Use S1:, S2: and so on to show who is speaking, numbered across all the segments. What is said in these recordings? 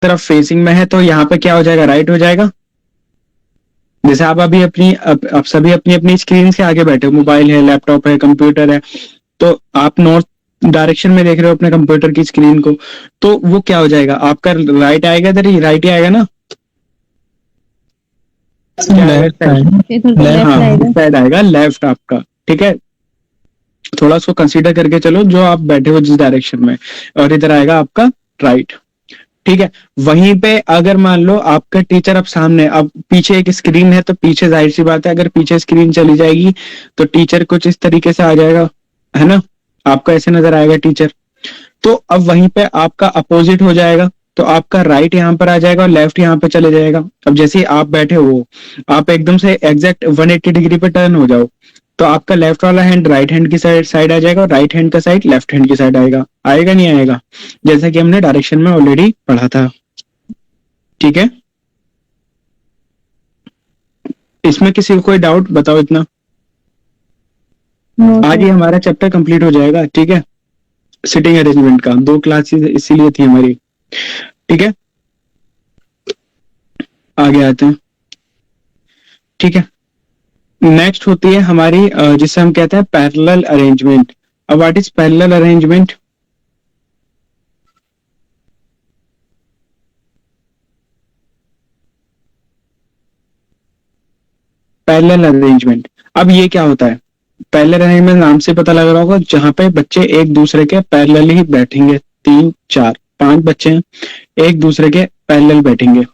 S1: तरफ फेसिंग में है तो यहाँ पे क्या हो जाएगा, राइट हो जाएगा। जैसे आप अभी आप सभी अपनी अपनी स्क्रीन से आगे बैठे हो, मोबाइल है, लैपटॉप है, कंप्यूटर है, तो आप नॉर्थ डायरेक्शन में देख रहे हो अपने कंप्यूटर की स्क्रीन को, तो वो क्या हो जाएगा, आपका राइट आएगा, इधर ही राइट ही आएगा ना, क्या आएगा, हाँ साइड आएगा लेफ्ट आपका। ठीक है, थोड़ा उसको कंसीडर करके चलो जो आप बैठे हो जिस डायरेक्शन में, और इधर आएगा आपका राइट। ठीक है, वहीं पे अगर मान लो आपका टीचर अब सामने, अब पीछे एक स्क्रीन है तो पीछे जाहिर सी बात है अगर पीछे स्क्रीन चली जाएगी तो टीचर कुछ इस तरीके से आ जाएगा, है ना, आपका ऐसे नजर आएगा टीचर। तो अब वहीं पे आपका अपोजिट हो जाएगा, तो आपका राइट यहाँ पर आ जाएगा और लेफ्ट यहाँ पे चले जाएगा। अब जैसे आप बैठे हो, आप एकदम से एग्जैक्ट 180 डिग्री पे टर्न हो जाओ, तो आपका लेफ्ट वाला हैंड राइट हैंड की साइड आ जाएगा और राइट हैंड का साइड लेफ्ट हैंड की साइड आएगा। आएगा नहीं आएगा, जैसा कि हमने डायरेक्शन में ऑलरेडी पढ़ा था। ठीक है, इसमें किसी को कोई डाउट बताओ इतना। आज ही हमारा चैप्टर कंप्लीट हो जाएगा। ठीक है, सिटिंग अरेंजमेंट का 2 क्लासेस इसीलिए थी हमारी। ठीक है, आगे आते हैं। ठीक है, नेक्स्ट होती है हमारी जिसे हम कहते हैं पैरेलल अरेंजमेंट। अब what is parallel arrangement? Parallel arrangement, अब ये क्या होता है? पैरेलल अरेंजमेंट नाम से पता लग रहा होगा, जहां पे बच्चे एक दूसरे के पैरेलल ही बैठेंगे, 3 4 5 बच्चे हैं, एक दूसरे के पैरेलल बैठेंगे।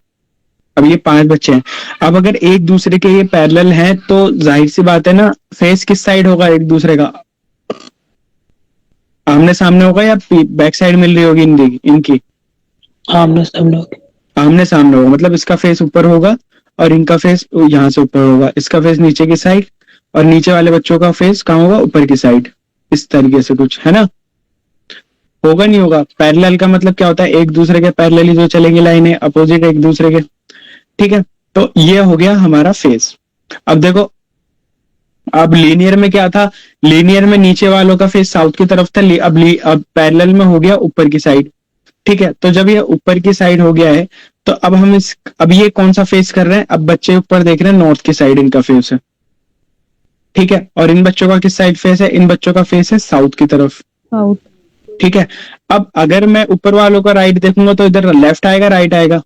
S1: अब ये 5 बच्चे हैं, अब अगर एक दूसरे के ये पैरेलल हैं तो जाहिर सी बात है ना, फेस किस साइड होगा एक दूसरे का, आमने सामने होगा या बैक साइड मिल रही होगी इनकी?
S2: आमने सामने होगा।
S1: आमने सामने होगा, मतलब इसका फेस ऊपर होगा और इनका फेस यहाँ से ऊपर होगा, इसका फेस नीचे की साइड और नीचे वाले बच्चों का फेस कहाँ होगा, ऊपर की साइड, इस तरीके से कुछ, है ना? होगा नहीं होगा? पैरेलल का मतलब क्या होता है, एक दूसरे के पैरेलल ही जो चलेंगे लाइनें, अपोजिट एक दूसरे के। ठीक है, तो ये हो गया हमारा फेस। अब देखो, अब लीनियर में क्या था, लीनियर में नीचे वालों का फेस साउथ की तरफ था, अब पैरेलल में हो गया ऊपर की साइड। ठीक है, तो जब ये ऊपर की साइड हो गया है तो अब हम अब ये कौन सा फेस कर रहे हैं, अब बच्चे ऊपर देख रहे हैं नॉर्थ की साइड, इनका फेस है। ठीक है, और इन बच्चों का किस साइड फेस है, इन बच्चों का फेस है साउथ की तरफ।
S3: साउथ।
S1: ठीक है, अब अगर मैं ऊपर वालों का राइट देखूंगा तो इधर लेफ्ट आएगा राइट आएगा?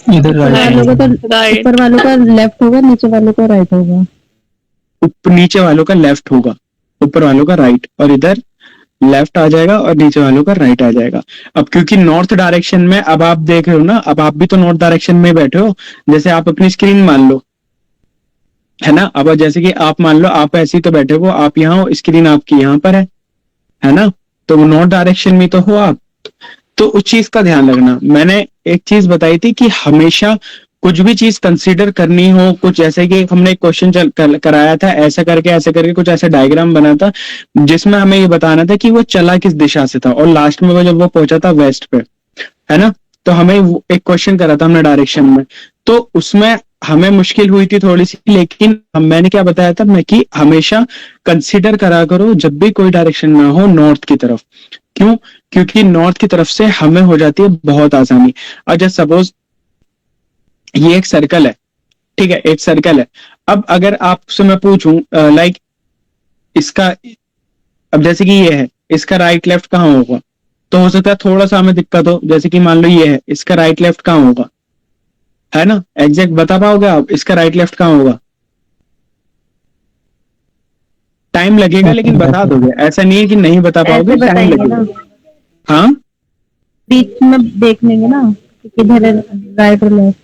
S2: इधर राइट।
S3: ऊपर वालों का लेफ्ट होगा, नीचे वालों का राइट होगा।
S1: नीचे वालों का लेफ्ट होगा, ऊपर वालों का राइट, और इधर लेफ्ट आ जाएगा और नीचे वालों का राइट आ जाएगा। अब क्योंकि नॉर्थ डायरेक्शन में अब आप देख रहे हो ना, अब आप भी तो नॉर्थ डायरेक्शन में बैठे हो, जैसे आप अपनी स्क्रीन मान लो, है ना, अब जैसे कि आप मान लो आप ऐसे ही तो बैठे हो, आप यहाँ हो, स्क्रीन आपकी यहाँ पर है ना, तो नॉर्थ डायरेक्शन में तो हो आप। तो उस चीज का ध्यान रखना, मैंने एक चीज बताई थी कि हमेशा कुछ भी चीज कंसीडर करनी हो, कुछ जैसे कि हमने एक क्वेश्चन कराया था, ऐसा करके कुछ ऐसा डायग्राम बना था जिसमें हमें ये बताना था कि वो चला किस दिशा से था, और लास्ट में वो जब वो पहुंचा था वेस्ट पे, है ना, तो हमें एक क्वेश्चन करा था हमने डायरेक्शन में, तो उसमें हमें मुश्किल हुई थी थोड़ी सी, लेकिन मैंने क्या बताया था मैं कि हमेशा कंसीडर करा करो जब भी कोई डायरेक्शन ना हो नॉर्थ की तरफ। क्यों? क्योंकि नॉर्थ की तरफ से हमें हो जाती है बहुत आसानी। और जब सपोज ये एक सर्कल है, ठीक है, एक सर्कल है, अब अगर आपसे मैं पूछूं लाइक इसका, अब जैसे कि ये है, इसका राइट लेफ्ट कहाँ होगा, तो हो सकता है थोड़ा सा हमें दिक्कत हो, जैसे कि मान लो ये है, इसका राइट लेफ्ट कहाँ होगा, है ना, एग्जैक्ट बता पाओगे आप इसका राइट लेफ्ट कहाँ होगा? टाइम लगेगा लेकिन बता दोगे, ऐसा नहीं है कि नहीं बता पाओगे, टाइम लगेगा। हाँ,
S3: बीच में देख लेंगे ना किधर है राइट और लेफ्ट।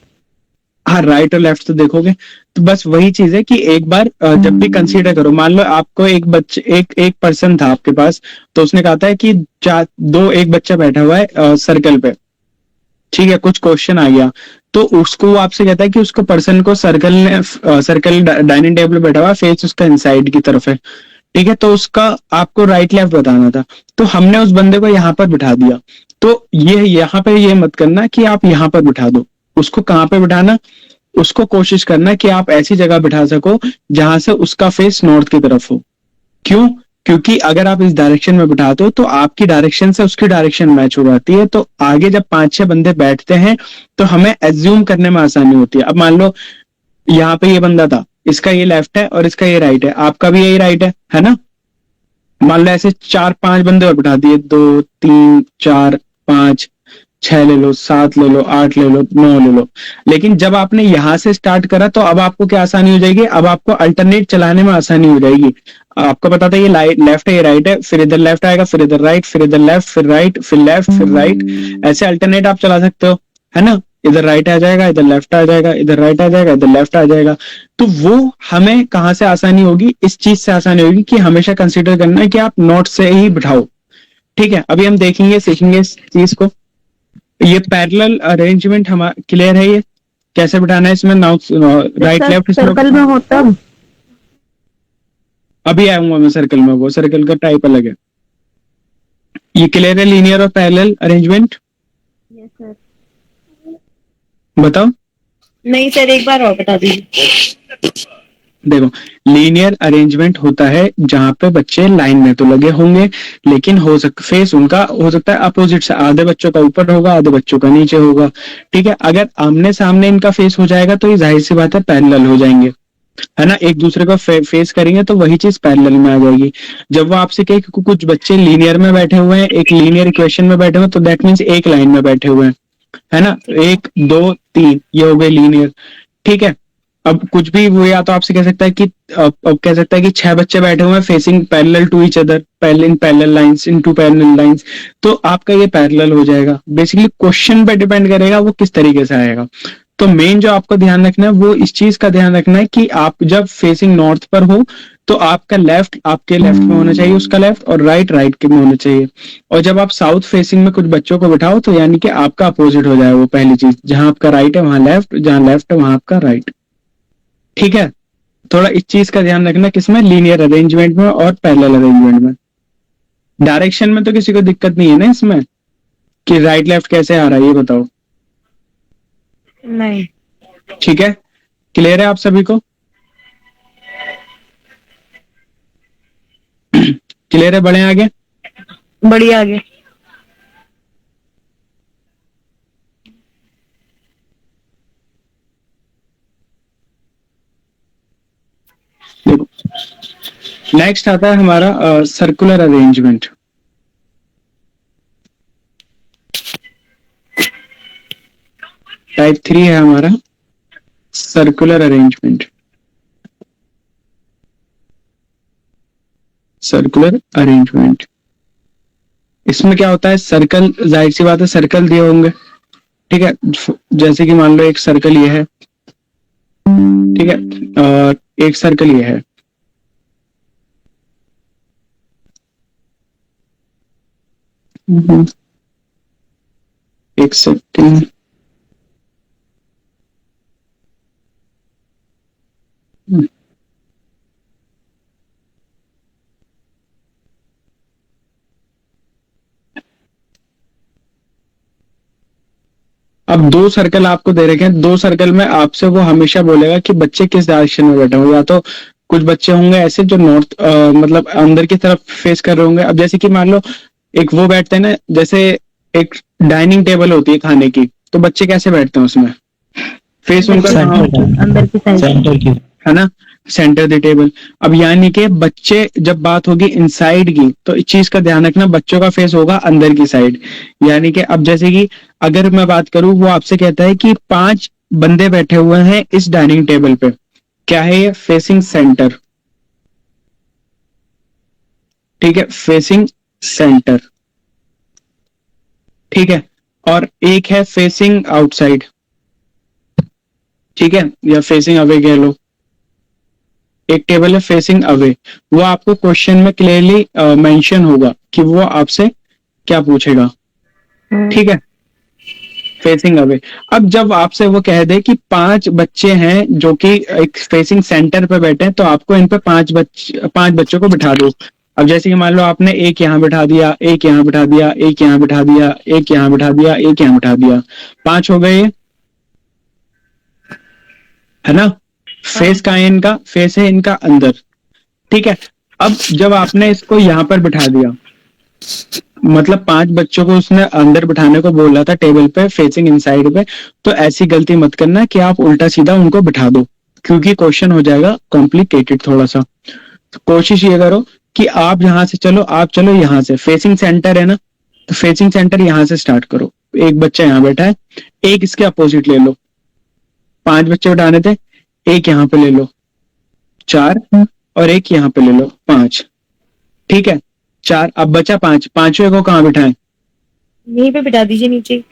S1: हाँ, राइट और लेफ्ट तो देखोगे, तो बस वही चीज है कि एक बार जब भी कंसीडर करो, मान लो आपको एक पर्सन था आपके पास, तो उसने कहा था कि एक बच्चा बैठा हुआ है सर्कल पे, ठीक है, कुछ क्वेश्चन आ गया, तो उसको वो आपसे कहता है कि उसको पर्सन को सर्कल डाइनिंग टेबल पे बैठा हुआ, फेस उसका इनसाइड की तरफ है, ठीक है, तो उसका आपको राइट लेफ्ट बताना था, तो हमने उस बंदे को यहाँ पर बिठा दिया। तो ये यहाँ पे ये मत करना कि आप यहाँ पर बिठा दो, उसको कहाँ पे बिठाना, उसको कोशिश करना कि आप ऐसी जगह बिठा सको जहां से उसका फेस नॉर्थ की तरफ हो। क्यों? क्योंकि अगर आप इस डायरेक्शन में बिठाते हो तो आपकी डायरेक्शन से उसकी डायरेक्शन मैच हो जाती है, तो आगे जब 5-6 बंदे बैठते हैं तो हमें एज्यूम करने में आसानी होती है। अब मान लो यहाँ पे ये बंदा था, इसका ये लेफ्ट है और इसका ये राइट है, आपका भी यही राइट है ना? मान लो ऐसे 4-5 बंदे और बिठा दिए, 2 3 4 5 6 ले लो, 7 ले लो, 8 ले लो, 9 ले लो। लेकिन जब आपने यहां से स्टार्ट करा तो अब आपको क्या आसानी हो जाएगी, अब आपको अल्टरनेट चलाने में आसानी हो जाएगी। आपको पता था ये लेफ्ट है, ये राइट है, फिर इधर लेफ्ट आएगा, फिर इधर राइट, फिर इधर लेफ्ट, फिर राइट, फिर लेफ्ट, फिर राइट, ऐसे अल्टरनेट आप चला सकते हो, है ना? इधर राइट आ जाएगा, इधर लेफ्ट आ जाएगा, इधर राइट आ जाएगा, इधर लेफ्ट आ जाएगा। तो वो हमें कहां से आसानी होगी, इस चीज से आसानी होगी कि हमेशा कंसिडर करना है कि आप नोट से ही बिठाओ। ठीक है, अभी हम देखेंगे, सीखेंगे इस चीज को। ये पैरेलल अरेंजमेंट हमारा क्लियर है, ये कैसे बिठाना है इसमें, राइट लेफ्ट
S3: सर्कल में होता।
S1: अभी आऊंगा मैं सर्कल में, वो सर्कल का टाइप अलग है। ये क्लियर है, लीनियर और पैरेलल अरेंजमेंट?
S3: Yes sir.
S1: बताओ।
S3: नहीं सर, एक बार और बता दीजिए।
S1: देखो, लीनियर अरेंजमेंट होता है जहां पे बच्चे लाइन में तो लगे होंगे, लेकिन फेस उनका हो सकता है अपोजिट से, आधे बच्चों का ऊपर होगा, आधे बच्चों का नीचे होगा। ठीक है, अगर आमने सामने इनका फेस हो जाएगा तो ये जाहिर सी बात है पैरेलल हो जाएंगे, है ना? एक दूसरे को फेस करेंगे तो वही चीज पैरेलल में आ जाएगी। जब वो आपसे कहे कि कुछ बच्चे लीनियर में बैठे हुए हैं, एक लीनियर इक्वेशन में बैठे हुए हैं, तो दैट मीन्स एक लाइन में बैठे हुए हैं, है ना? 1 2 3 ये हो गए लीनियर। ठीक है, अब कुछ भी वो या तो आपसे कह सकता है कि अब कह सकता है कि 6 बच्चे बैठे हुए हैं facing parallel to each other, parallel lines, in two parallel lines, तो आपका ये पैरेलल हो जाएगा। बेसिकली क्वेश्चन पे डिपेंड करेगा वो किस तरीके से आएगा। तो मेन जो आपको ध्यान रखना है वो इस चीज का ध्यान रखना है कि आप जब फेसिंग नॉर्थ पर हो तो आपका लेफ्ट आपके लेफ्ट में होना चाहिए, उसका लेफ्ट, और राइट राइट के में होना चाहिए। और जब आप साउथ फेसिंग में कुछ बच्चों को बिठाओ तो यानी कि आपका अपोजिट हो जाए वो पहली चीज, जहां आपका राइट है वहां लेफ्ट, जहां लेफ्ट है वहां आपका राइट। ठीक है, थोड़ा इस चीज का ध्यान रखना किसमें, लीनियर अरेंजमेंट में और पैरेलल अरेंजमेंट में। डायरेक्शन में तो किसी को दिक्कत नहीं है ना इसमें कि राइट लेफ्ट कैसे आ रहा है, ये बताओ।
S3: नहीं।
S1: ठीक है, क्लियर है आप सभी को? क्लियर है, बढ़े आगे?
S3: बढ़िया आगे।
S1: देखो, नेक्स्ट आता है हमारा सर्कुलर अरेंजमेंट। टाइप 3 है हमारा सर्कुलर अरेंजमेंट। सर्कुलर अरेंजमेंट, इसमें क्या होता है, सर्कल, जाहिर सी बात है सर्कल दिए होंगे। ठीक है, जैसे कि मान लो एक सर्कल ये है, ठीक है, और एक सर्कल ये है। एक सेकंड, अब 2 सर्कल आपको दे रखे हैं, 2 सर्कल में आपसे वो हमेशा बोलेगा कि बच्चे किस डायरेक्शन में बैठे होंगे। या तो कुछ बच्चे होंगे ऐसे जो नॉर्थ मतलब अंदर की तरफ फेस कर रहे होंगे। अब जैसे कि मान लो एक वो बैठते हैं ना, जैसे एक डाइनिंग टेबल होती है खाने की, तो बच्चे कैसे बैठते हैं उसमें, फेस उनका
S3: अंदर की साइड,
S1: है ना, सेंटर द टेबल। अब यानी कि बच्चे, जब बात होगी इनसाइड की, तो इस चीज का ध्यान रखना, बच्चों का फेस होगा अंदर की साइड। यानी कि अब जैसे कि अगर मैं बात करूं, वो आपसे कहता है कि 5 बंदे बैठे हुए हैं इस डाइनिंग टेबल पे, क्या है ये, फेसिंग सेंटर। ठीक है, फेसिंग सेंटर। ठीक है, और एक है फेसिंग आउटसाइड, ठीक है, या फेसिंग अवे कह लो। एक टेबल है फेसिंग अवे, वो आपको क्वेश्चन में क्लियरली मेंशन होगा कि वो आपसे क्या पूछेगा। ठीक है, फेसिंग अवे। अब जब आपसे वो कह दे कि 5 बच्चे हैं जो कि एक फेसिंग सेंटर पे बैठे हैं, तो आपको इन पे 5 बच्चों को बिठा दो। अब जैसे कि मान लो आपने एक यहाँ बिठा दिया, एक यहाँ बिठा दिया, एक यहाँ बिठा दिया, एक यहाँ बिठा दिया, एक यहाँ बिठा दिया, 5 हो गए ये, है ना? फेस का है इनका, फेस है इनका अंदर। ठीक है, अब जब आपने इसको यहाँ पर बिठा दिया, मतलब 5 बच्चों को उसने अंदर बिठाने को बोला था टेबल पे फेसिंग इनसाइड पे, तो ऐसी गलती मत करना कि आप उल्टा सीधा उनको बिठा दो, क्योंकि क्वेश्चन हो जाएगा कॉम्प्लिकेटेड थोड़ा सा। तो कोशिश ये करो कि आप यहाँ से चलो, आप चलो यहाँ से, फेसिंग सेंटर है ना, तो फेसिंग सेंटर यहाँ से स्टार्ट करो। एक बच्चा यहाँ बैठा है, एक इसके अपोजिट ले लो, 5 बच्चे बिठाने थे, एक यहाँ पे ले लो 4, और एक यहाँ पे ले लो 5। ठीक है, 4, अब बचा 5, पांचवे को कहाँ बिठाएं?
S3: यहीं पे बिठा दीजिए नीचे।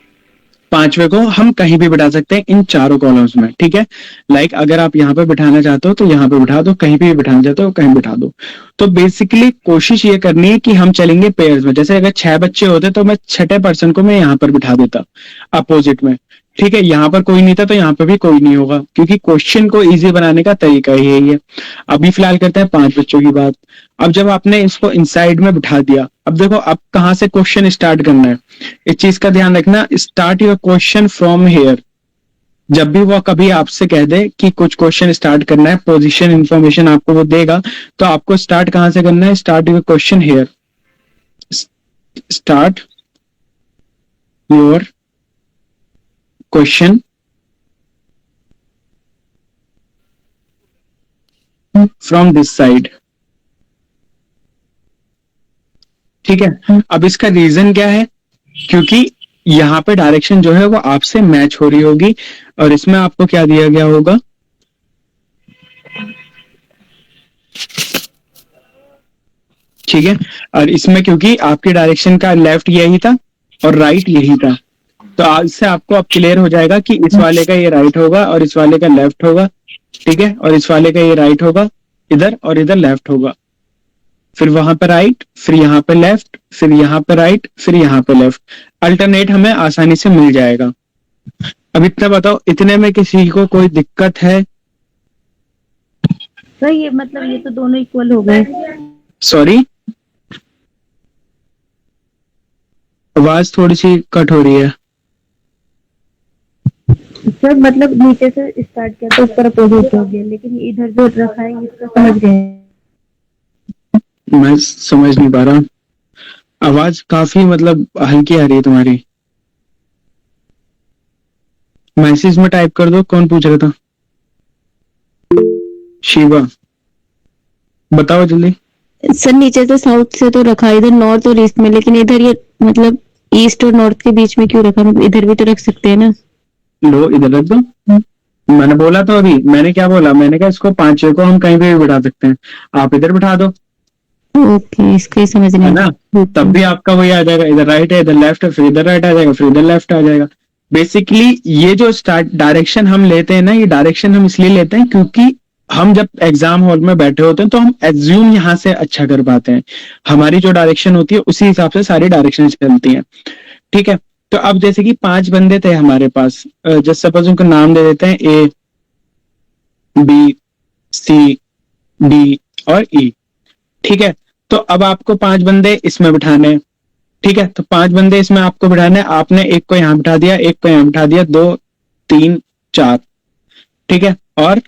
S1: पांचवे को हम कहीं भी बिठा सकते हैं इन चारों कॉलम्स में, ठीक है। लाइक अगर आप यहाँ पे बिठाना चाहते हो तो यहाँ पे बिठा दो, कहीं भी बिठाना चाहते हो कहीं बिठा दो। तो बेसिकली कोशिश ये करनी है कि हम चलेंगे पेयर्स में। जैसे अगर 6 बच्चे होते तो मैं छठे पर्सन को मैं यहाँ पर बिठा देता अपोजिट में, ठीक है। यहाँ पर कोई नहीं था तो यहाँ पे भी कोई नहीं होगा, क्योंकि क्वेश्चन को इजी बनाने का तरीका ही यही है। अभी फिलहाल करते हैं 5 बच्चों की बात। अब जब आपने इसको इनसाइड में बिठा दिया, अब देखो अब कहाँ से क्वेश्चन स्टार्ट करना है, इस चीज का ध्यान रखना। Start your question from here. जब भी वो कभी आपसे कह दे कि कुछ क्वेश्चन स्टार्ट करना है, पोजीशन इंफॉर्मेशन आपको वो देगा, तो आपको स्टार्ट कहां से करना है? Start your question here. Start your question from this side, ठीक है। अब इसका रीजन क्या है? क्योंकि यहाँ पे डायरेक्शन जो है वो आपसे मैच हो रही होगी, और इसमें आपको क्या दिया गया होगा? ठीक है, और इसमें क्योंकि आपके डायरेक्शन का लेफ्ट यही था और राइट यही था, तो इससे आपको अब क्लियर हो जाएगा कि इस वाले का ये राइट होगा और इस वाले का लेफ्ट होगा, ठीक है। और इस वाले का ये राइट होगा इधर, और इधर लेफ्ट होगा। फिर वहां पर राइट, फिर यहाँ पे लेफ्ट, फिर यहाँ पे राइट, फिर यहाँ पे लेफ्ट। अल्टरनेट हमें आसानी से मिल जाएगा। अब इतना बताओ, इतने में किसी को कोई दिक्कत है?
S3: सर ये मतलब ये तो दोनों इक्वल हो गए।
S1: सॉरी, आवाज थोड़ी सी कट हो रही है।
S3: सर मतलब नीचे से स्टार्ट किया तो ऊपर अपोजिट हो गया, लेकिन इधर जो रखा है इसका समझ गए।
S1: मैं समझ नहीं पा रहा, आवाज काफी मतलब हल्की आ रही है तुम्हारी। मैसेज में टाइप कर दो, कौन पूछ रहा था? शिवा, बताओ जल्दी।
S4: सर नीचे से साउथ से तो रखा, इधर नॉर्थ और ईस्ट में, लेकिन इधर ये मतलब ईस्ट और नॉर्थ के बीच में क्यों रखा? मतलब इधर भी तो रख सकते हैं ना।
S1: लो इधर रख दो। मैंने बोला तो अभी, मैंने क्या बोला? मैंने कहा इसको पांचवे को हम कहीं पे भी बिठा सकते हैं, आप इधर बिठा दो,
S4: ओके, इसका ही समझ
S1: है
S4: नहीं
S1: ना।
S4: आया।
S1: तब भी आपका वही आ जाएगा, इधर राइट है इधर लेफ्ट है, फिर इधर राइट आ जाएगा, फिर इधर लेफ्ट आ जाएगा। बेसिकली ये जो स्टार्ट डायरेक्शन हम लेते हैं ना, ये डायरेक्शन हम इसलिए लेते हैं क्योंकि हम जब एग्जाम हॉल में बैठे होते हैं तो हम एज्यूम यहाँ से अच्छा कर पाते हैं। हमारी जो डायरेक्शन होती है उसी हिसाब से सारी डायरेक्शन चलती हैं, ठीक है। तो अब जैसे कि 5 बंदे थे हमारे पास, जैसे सपोज उनको नाम दे देते हैं ए, बी, सी, डी और ई, ठीक है। तो अब आपको 5 बंदे इसमें बिठाने हैं, ठीक है। तो 5 बंदे इसमें आपको बिठाने हैं। आपने एक को यहाँ बिठा दिया, एक को यहाँ बिठा दिया, 2, 3, 4, ठीक है। और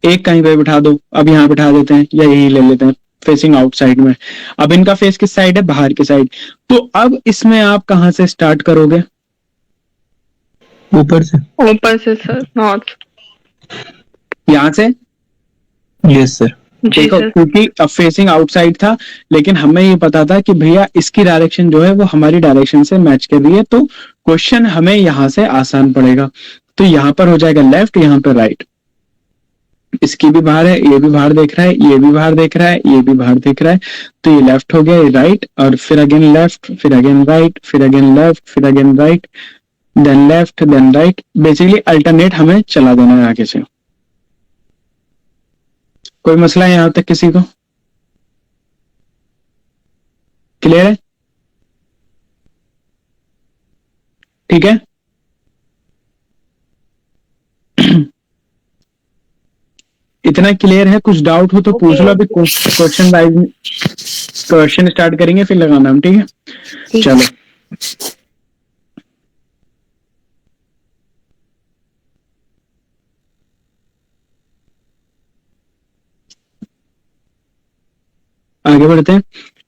S1: एक कहीं पे बिठा दो, अब यहाँ बिठा देते हैं या यही ले लेते हैं फेसिंग आउटसाइड में। अब इनका फेस किस साइड है? बाहर की साइड। तो अब इसमें आप कहां से स्टार्ट करोगे?
S2: ऊपर से।
S5: ऊपर से सर, नॉर्थ।
S1: यहां से?
S2: Yes sir.
S5: जी
S1: देखो
S5: सर।
S1: क्योंकि अब फेसिंग आउटसाइड था, लेकिन हमें ये पता था कि भैया इसकी डायरेक्शन जो है वो हमारी डायरेक्शन से मैच कर रही है, तो क्वेश्चन हमें यहां से आसान पड़ेगा। तो यहां पर हो जाएगा लेफ्ट, यहां पर राइट। इसकी भी बाहर है, ये भी बाहर देख रहा है, ये भी बाहर देख रहा है, ये भी बाहर देख रहा है, तो ये लेफ्ट हो गया, ये राइट, और फिर अगेन लेफ्ट, फिर अगेन राइट, फिर अगेन लेफ्ट, फिर again right, then left, then right. Basically alternate हमें चला देना है आगे से। कोई मसला है यहां तक किसी को? क्लियर है? ठीक है। इतना क्लियर है? कुछ डाउट हो तो पूछ लो, अभी क्वेश्चन वाइज क्वेश्चन स्टार्ट करेंगे फिर लगाना हम, ठीक है। चलो आगे बढ़ते हैं।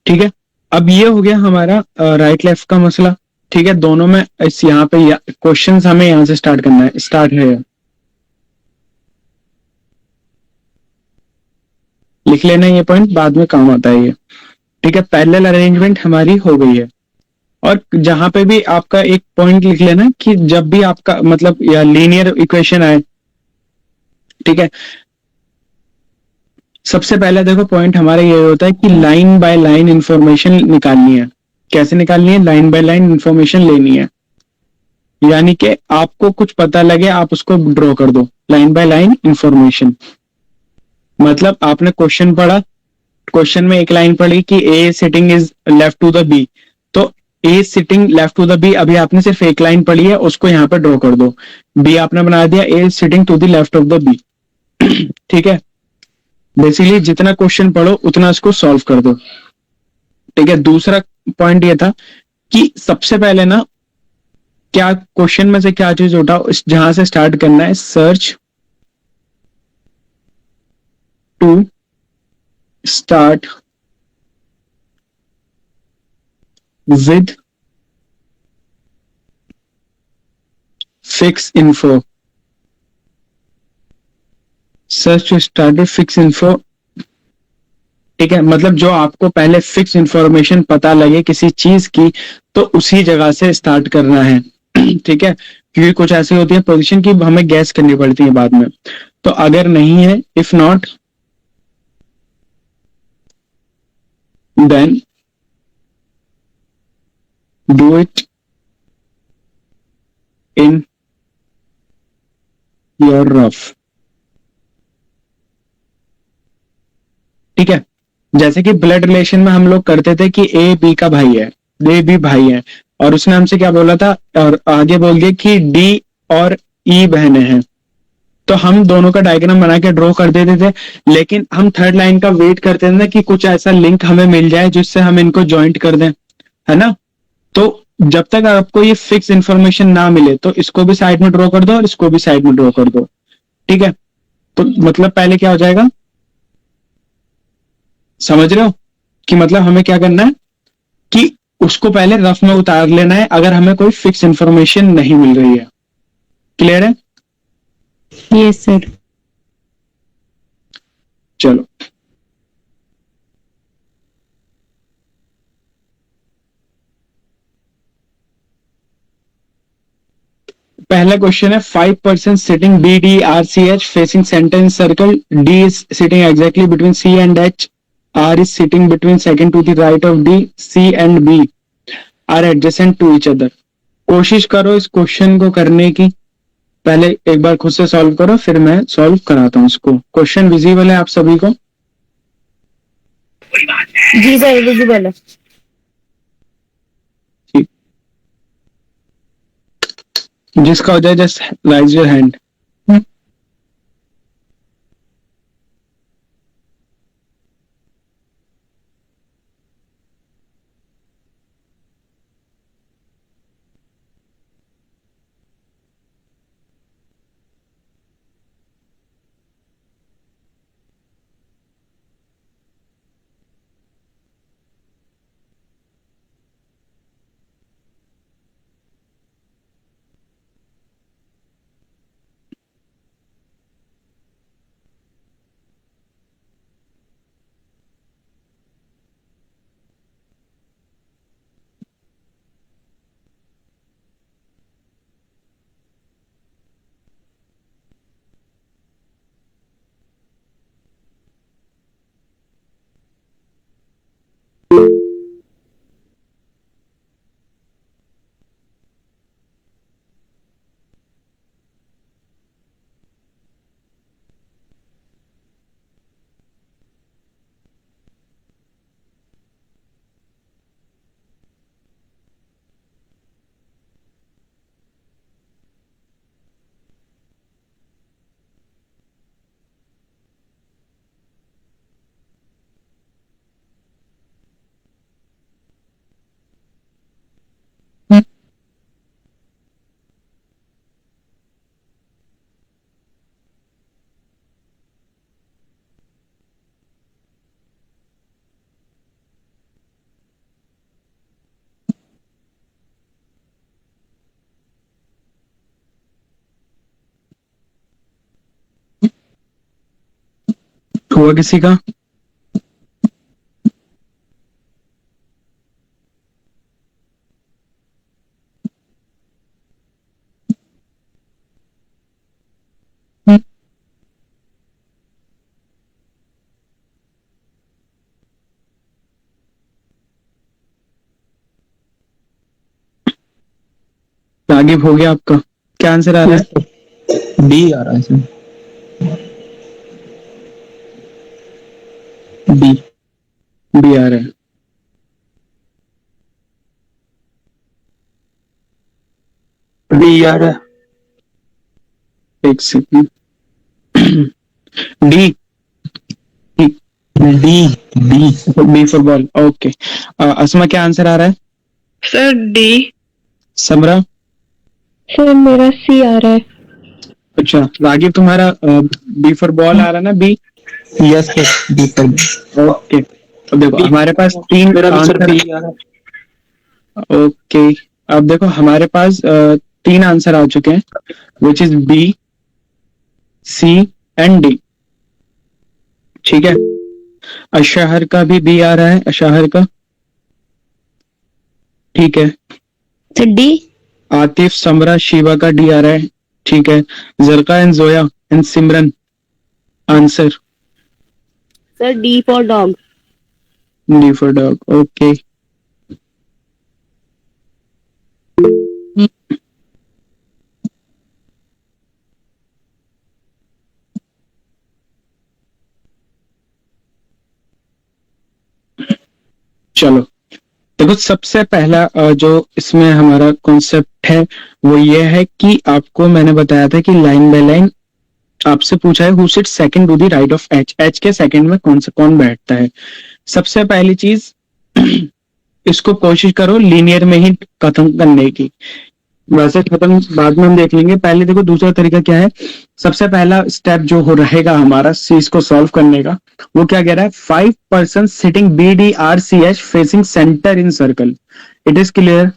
S1: ठीक है, अब ये हो गया हमारा राइट लेफ्ट का मसला। ठीक है, दोनों में इस यहाँ पे क्वेश्चन हमें यहाँ से स्टार्ट करना है, स्टार्ट है, लिख लेना ये पॉइंट, बाद में काम आता है ये। ठीक है, पैरेलल अरेंजमेंट हमारी हो गई है। और जहां पे भी आपका एक पॉइंट लिख लेना कि जब भी आपका मतलब या लीनियर इक्वेशन आए, ठीक है, सबसे पहले देखो पॉइंट हमारा ये होता है कि लाइन बाय लाइन इंफॉर्मेशन निकालनी है। कैसे निकालनी है? लाइन बाय लाइन इंफॉर्मेशन लेनी है, यानी कि आपको कुछ पता लगे आप उसको ड्रॉ कर दो। लाइन बाय लाइन इंफॉर्मेशन मतलब आपने क्वेश्चन पढ़ा, क्वेश्चन में एक लाइन पढ़ी कि A sitting is left to the B, तो A sitting left to the B, अभी आपने सिर्फ एक लाइन पढ़ी है, उसको यहाँ पे ड्रॉ कर दो। बी आपने बना दिया A sitting to the left of the B. ठीक है, बेसिकली जितना क्वेश्चन पढ़ो उतना इसको सॉल्व कर दो। ठीक है, दूसरा पॉइंट ये था कि सबसे पहले ना क्या क्वेश्चन में से क्या चीज उठाओ, जहां से स्टार्ट करना है, search to start with fix info. Search to start with fix info. ठीक है, मतलब जो आपको पहले फिक्स इंफॉर्मेशन पता लगे किसी चीज की, तो उसी जगह से स्टार्ट करना है। ठीक है, क्योंकि कुछ ऐसी होती है पोजीशन की हमें गैस करनी पड़ती है बाद में। तो अगर नहीं है, if not then do it in your rough. ठीक है, जैसे कि ब्लड रिलेशन में हम लोग करते थे कि ए बी का भाई है, ए बी भाई है, और उसने हमसे क्या बोला था, और आगे बोल दिया कि डी और ई बहनें हैं, तो हम दोनों का डायग्राम बना के ड्रॉ कर देते थे। लेकिन हम थर्ड लाइन का वेट करते थे ना कि कुछ ऐसा लिंक हमें मिल जाए जिससे हम इनको ज्वाइंट कर दें, है ना। तो जब तक आपको ये फिक्स इंफॉर्मेशन ना मिले तो इसको भी साइड में ड्रॉ कर दो और इसको भी साइड में ड्रॉ कर दो। ठीक है, तो मतलब पहले क्या हो जाएगा, समझ रहे हो कि मतलब हमें क्या करना है कि उसको पहले रफ में उतार लेना है अगर हमें कोई फिक्स इंफॉर्मेशन नहीं मिल रही है। क्लियर है?
S4: Yes sir.
S1: चलो, पहला क्वेश्चन है 5% sitting B D R C H facing centre in circle, D is sitting exactly between C and H, R is sitting between second to the right of D, C and B are adjacent to each other. कोशिश करो इस question को करने की, पहले एक बार खुद से सॉल्व करो फिर मैं सॉल्व कराता हूं इसको। क्वेश्चन विजिबल है आप सभी को?
S3: जी सर, विजिबल है।
S1: ठीक, जिसका हो जाए जस्ट राइज योर हैंड। हुआ किसी का? रागिब हो गया आपका? क्या आंसर आ रहा है?
S2: डी आ रहा है सर। डी।
S1: बी आ रहा है।
S2: डी आ रहा है।
S1: एक second. D.
S2: D. D.
S1: B for ball. Okay. Asma क्या आंसर आ रहा है?
S5: Sir D.
S1: समरा?
S3: सर मेरा सी आ रहा है।
S1: अच्छा, रागिब तुम्हारा बी फॉर बॉल आ रहा है ना? बी।
S2: यस सर, डी पर।
S1: ओके, अब देखो हमारे पास तीन
S2: मेरा भी सर
S1: आंसर।
S2: बी आ रहा है।
S1: ओके, अब देखो हमारे पास तीन आंसर आ चुके हैं, which is B, C and D. ठीक है, अशहर का भी बी आ रहा है, अशहर का। ठीक है,
S4: सर डी।
S1: आतिफ, समरा, शिवा का डी आ रहा है। ठीक है, Zarka and Zoya and Simran answer
S4: sir D for dog.
S1: D for dog. Okay, चलो देखो, सबसे पहला जो इसमें हमारा कॉन्सेप्ट है वो ये है कि आपको मैंने बताया था कि लाइन बाय लाइन आपसे पूछा है who sits second to the right of H, H के सेकंड में कौन बैठता है। सबसे पहली चीज इसको कोशिश करो लीनियर में ही खत्म करने की, वैसे खत्म बाद में हम देख लेंगे। पहले देखो दूसरा तरीका क्या है। सबसे पहला स्टेप जो हो रहेगा हमारा चीज को सॉल्व करने का, वो क्या कह रहा है? 5 person sitting B D R C H facing centre in circle. It is clear?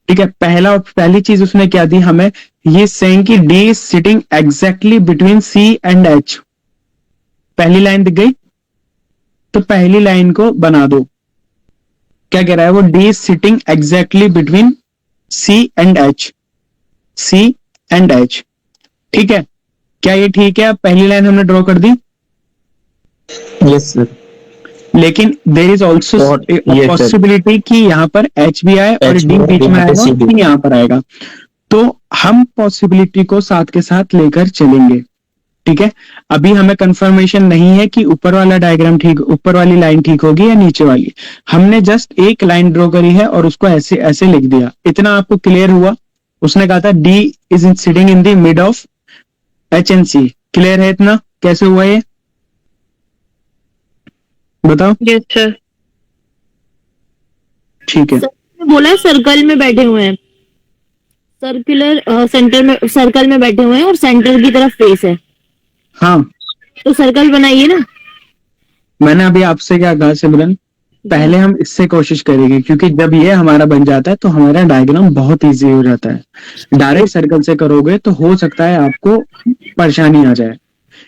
S1: ठीक है, पहली चीज उसने क्या दी हमें, ये सेइंग कि D is sitting exactly between C and H. पहली लाइन दिख गई, तो पहली लाइन को बना दो। क्या कह रहा है वो? D is sitting exactly between C and H, C and H. ठीक है, क्या ये ठीक है? पहली लाइन हमने ड्रॉ कर दी,
S2: यस सर।
S1: लेकिन there is also
S2: Yes,
S1: possibility कि यहाँ पर एच भी आए और
S2: H
S1: डी
S2: भी
S1: बीच में
S2: आए,
S1: आएगा,
S2: C भी।
S1: डी यहाँ पर आएगा। तो हम पॉसिबिलिटी को साथ के साथ लेकर चलेंगे। ठीक है, अभी हमें कंफर्मेशन नहीं है कि ऊपर वाला डायग्राम ठीक, ऊपर वाली लाइन ठीक होगी या नीचे वाली। हमने जस्ट एक लाइन ड्रॉ करी है और उसको ऐसे ऐसे लिख दिया। इतना आपको क्लियर हुआ? उसने कहा था D is sitting in the mid of H and C. Clear है इतना? कैसे हुआ ये बताओ?
S5: Yes sir.
S1: ठीक है,
S4: बोला है सर्कल में बैठे हुए हैं, सर्कुलर सेंटर में, सर्कल में बैठे हुए हैं और सेंटर की तरफ फेस है,
S1: हाँ
S4: तो सर्कल बनाइए ना।
S1: मैंने अभी आपसे क्या कहा सिमरन, पहले हम इससे कोशिश करेंगे, क्योंकि जब ये हमारा बन जाता है तो हमारा डायग्राम बहुत इजी हो जाता है। डायरेक्ट सर्कल से करोगे तो हो सकता है आपको परेशानी आ जाए,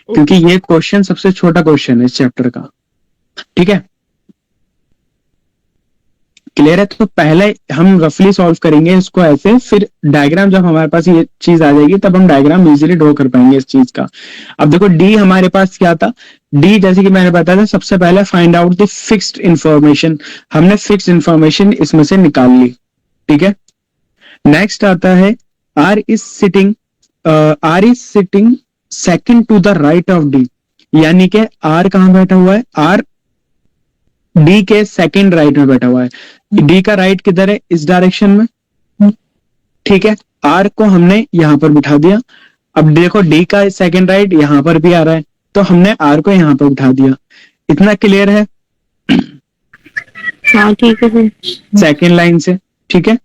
S1: क्योंकि ये क्वेश्चन सबसे छोटा क्वेश्चन है इस चैप्टर का। ठीक है, क्लियर है? तो पहले हम रफली सॉल्व करेंगे इसको ऐसे, फिर डायग्राम जब हमारे पास ये चीज आ जाएगी तब हम डायग्राम इजीली ड्रॉ कर पाएंगे इस चीज का। अब देखो डी हमारे पास क्या था? डी जैसे कि मैंने बताया था, सबसे पहले find out the fixed information. हमने फिक्स्ड इंफॉर्मेशन इसमें से निकाल ली। ठीक है, नेक्स्ट आता है R is sitting second to the right of D, यानी कि आर कहां बैठा हुआ है? आर डी के सेकंड राइट में बैठा हुआ है। डी का राइट किधर है? इस डायरेक्शन में। ठीक है, आर को हमने यहां पर बिठा दिया। अब देखो डी का सेकंड राइट यहां पर भी आ रहा है, तो हमने आर को यहां पर बिठा दिया। इतना क्लियर है?
S4: हाँ ठीक है सर।
S1: सेकंड लाइन से। ठीक है,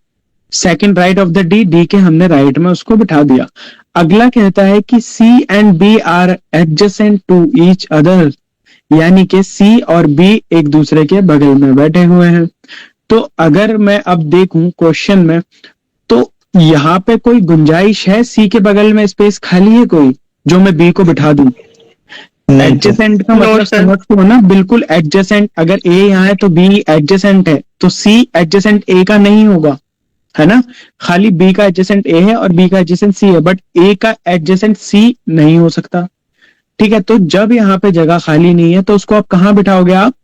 S1: second right of the D, D के हमने राइट में उसको बिठा दिया। अगला कहता है कि C and B are adjacent to each other, यानी कि सी और बी एक दूसरे के बगल में बैठे हुए हैं। तो अगर मैं अब देखूं क्वेश्चन में, तो यहाँ पे कोई गुंजाइश है सी के बगल में स्पेस खाली है कोई, जो मैं बी को बिठा दूं?
S2: नहीं तो
S1: एडजेसेंट का
S5: No,
S1: मतलब
S5: sir.
S1: समझते हो ना, बिल्कुल एडजेसेंट। अगर ए यहाँ है तो बी एडजेसेंट है, तो सी एडजेसेंट ए का नहीं होगा, है ना। खाली बी का एडजेसेंट ए है और बी का एडजेसेंट सी है, बट ए का एडजेसेंट सी नहीं हो सकता। ठीक है, तो जब यहाँ पे जगह खाली नहीं है तो उसको आप कहाँ बिठाओगे आप?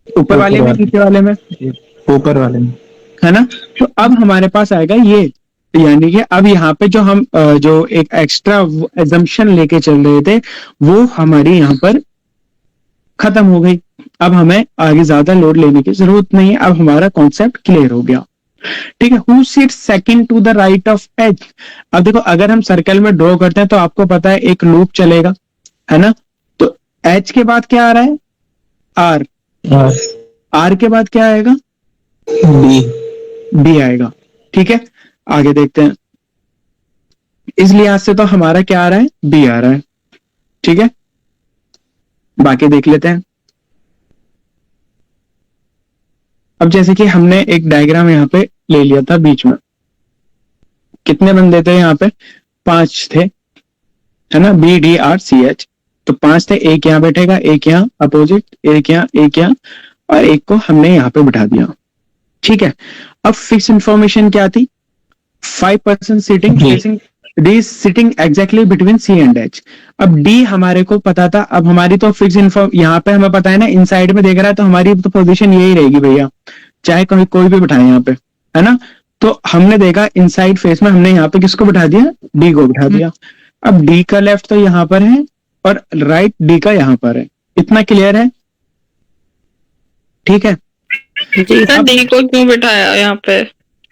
S1: ऊपर वाले में, नीचे वाले में,
S2: ऊपर वाले में।
S1: है ना। तो अब हमारे पास आएगा ये, यानी कि अब यहाँ पे जो हम जो एक एक्स्ट्रा एजम्पशन लेके चल रहे थे वो हमारी यहाँ पर खत्म हो गई। अब हमें आगे ज्यादा लोड लेने की जरूरत नहीं है, अब हमारा कॉन्सेप्ट क्लियर हो गया। ठीक है, who sits second to the right of H. अब देखो, अगर हम सर्कल में ड्रॉ करते हैं तो आपको पता है एक लूप चलेगा, है ना। तो एच के बाद क्या आ रहा है? आर।
S2: और
S1: आर के बाद क्या आएगा?
S2: बी।
S1: बी आएगा। ठीक है, आगे देखते हैं। इस लिहाज से तो हमारा क्या आ रहा है? बी आ रहा है। ठीक है, बाकी देख लेते हैं। अब जैसे कि हमने एक डायग्राम यहाँ पे ले लिया था बीच में, कितने बंदे थे यहाँ पे? 5 थे, है ना, B D R C H. तो 5 थे, एक यहाँ बैठेगा, एक यहाँ अपोजिट, एक यहाँ, एक यहाँ, और एक को हमने यहाँ पे बिठा दिया। ठीक है, अब फिक्स इंफॉर्मेशन क्या थी? 5% sitting
S2: G.
S1: Facing D, sitting exactly between C and H. अब डी हमारे को पता था, अब हमारी तो फिक्स इन्फॉर्म यहाँ पे हमें पता है ना, इनसाइड में देख रहा है तो हमारी तो पोजीशन यही रहेगी भैया, चाहे कोई कोई भी बिठाए यहाँ पे, है ना। तो हमने देखा इनसाइड फेस में हमने यहाँ पे किसको बिठा दिया? डी को बिठा दिया। अब डी का लेफ्ट तो यहाँ पर है और राइट डी का यहाँ पर है, इतना क्लियर है? ठीक है,
S5: सर डी को क्यों बिठाया यहाँ पे?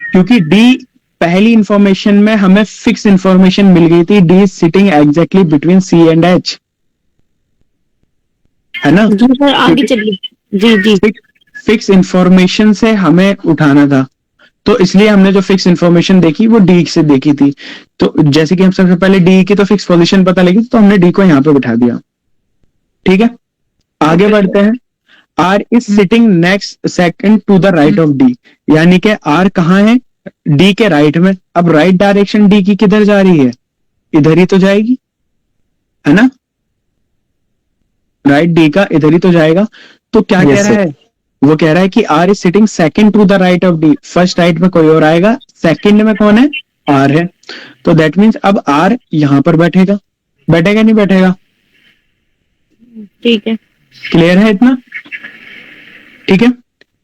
S1: क्योंकि डी पहली इंफॉर्मेशन में हमें फिक्स इंफॉर्मेशन मिल गई थी, D is sitting exactly between C and H, है ना।
S4: जी सर, आगे चलिए। जी जी।
S1: फिक्स इंफॉर्मेशन से हमें उठाना था, तो इसलिए हमने जो फिक्स इंफॉर्मेशन देखी वो डी से देखी थी। तो जैसे कि हम सबसे पहले डी की तो फिक्स पोजीशन पता लगी, तो हमने डी को यहाँ पे बिठा दिया। ठीक है, आगे बढ़ते हैं। R is sitting next second to the right of D, यानी कि आर कहाँ है? डी के राइट में। अब राइट डायरेक्शन डी की किधर जा रही है? इधर ही तो जाएगी, है ना। राइट डी का इधर ही तो जाएगा। तो क्या
S2: Yes,
S1: कह रहा
S2: sir.
S1: है? वो कह रहा है कि R is sitting second to the right of D. First right में कोई और आएगा, सेकंड में कौन है? आर है। तो दैट मीन्स अब आर यहां पर बैठेगा, बैठेगा नहीं बैठेगा?
S4: ठीक है।
S1: क्लियर है इतना? ठीक है,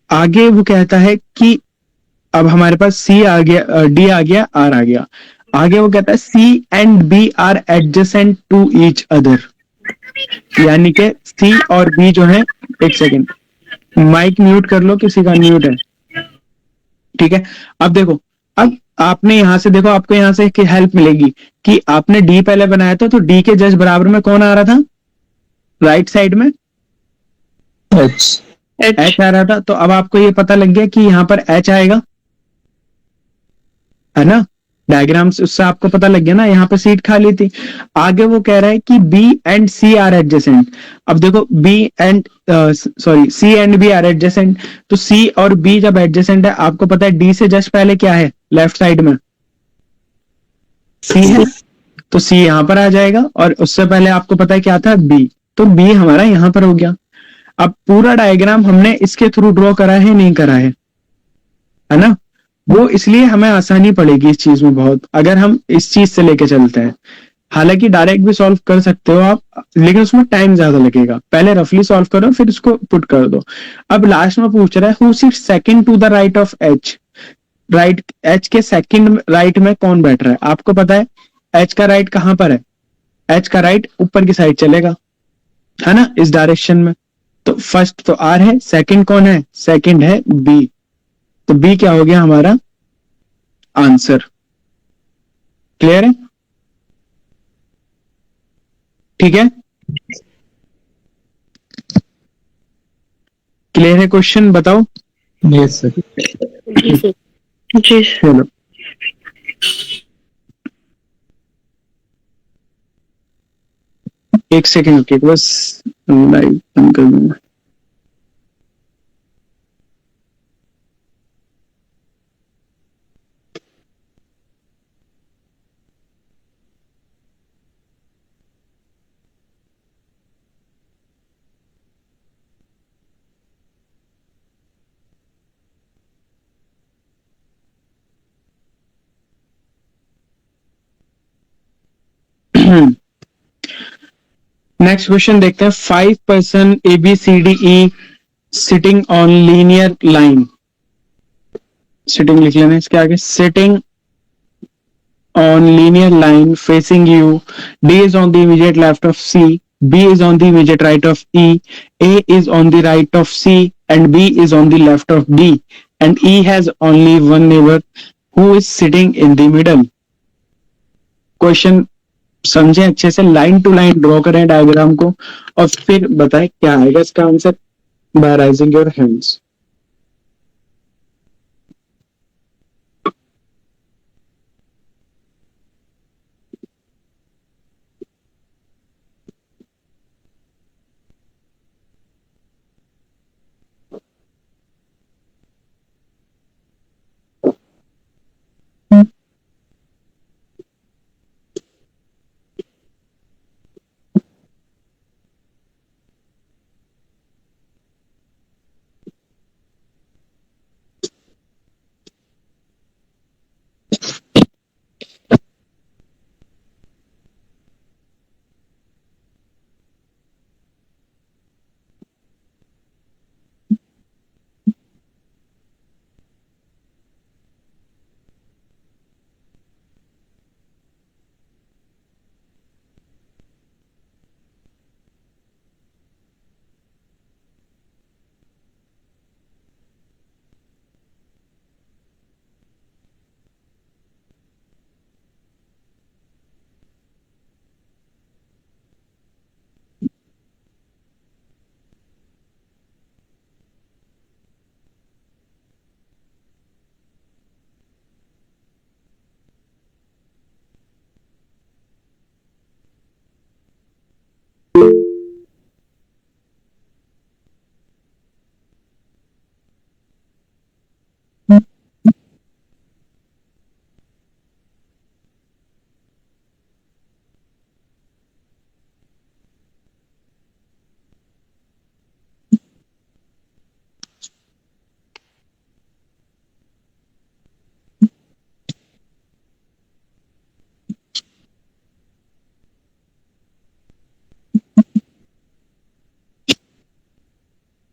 S1: आगे वो कहता है कि अब हमारे पास सी आ गया, डी आ गया, आर आ गया। आगे वो कहता है C and B are adjacent to each other, यानी कि सी और बी जो है, एक सेकेंड माइक म्यूट कर लो, किसी का म्यूट है। ठीक है, अब देखो, अब आपने यहां से देखो, आपको यहां से हेल्प मिलेगी कि आपने डी पहले बनाया था, तो डी के जस्ट बराबर में कौन आ रहा था? राइट साइड में
S2: एच।
S5: एच।
S1: एच आ रहा था। तो अब आपको ये पता लग गया कि यहां पर एच आएगा, है ना। डायग्राम से उससे आपको पता लग गया ना, यहाँ पे सीट खाली थी। आगे वो कह रहा है कि B and C are adjacent. अब देखो, B and sorry C and B are adjacent, तो सी और बी जब एडजेसेंट है, आपको पता है डी से जस्ट पहले क्या है? लेफ्ट साइड में सी है, तो सी यहां पर आ जाएगा, और उससे पहले आपको पता है क्या था? बी। तो बी हमारा यहां पर हो गया। अब पूरा डायग्राम हमने इसके थ्रू ड्रॉ करा है, नहीं करा है ना। वो इसलिए हमें आसानी पड़ेगी इस चीज में बहुत, अगर हम इस चीज से लेके चलते हैं। हालांकि डायरेक्ट भी सॉल्व कर सकते हो आप, लेकिन उसमें टाइम ज्यादा लगेगा। पहले रफली सॉल्व करो, फिर उसको पुट कर दो। अब लास्ट में पूछ रहा है who sits second to the right of H. Right, H के सेकंड राइट में कौन बैठ रहा है? आपको पता है एच का राइट कहां पर है? एच का राइट ऊपर की साइड चलेगा, है ना, इस डायरेक्शन में। तो फर्स्ट तो आर है, सेकंड कौन है? सेकंड है बी। तो बी क्या हो गया हमारा आंसर? क्लियर है? ठीक है, क्लियर है? क्वेश्चन बताओ।
S2: Yes sir.
S4: जी सर।
S5: जी।
S1: चलो, एक सेकेंड रुकिए, बस लाइव बंद कर दूंगा। नेक्स्ट क्वेश्चन देखते हैं. 5 person A B C D E sitting on linear line. Sitting लिख लेना इसके आगे. Sitting on linear line facing you. D is on the immediate left of C. B is on the immediate right of E. A is on the right of C and B is on the left of D. And E has only one neighbor who is sitting in the middle. Question समझें अच्छे से, line to line draw करें diagram को और फिर बताएं क्या आएगा इसका answer by rising your hands.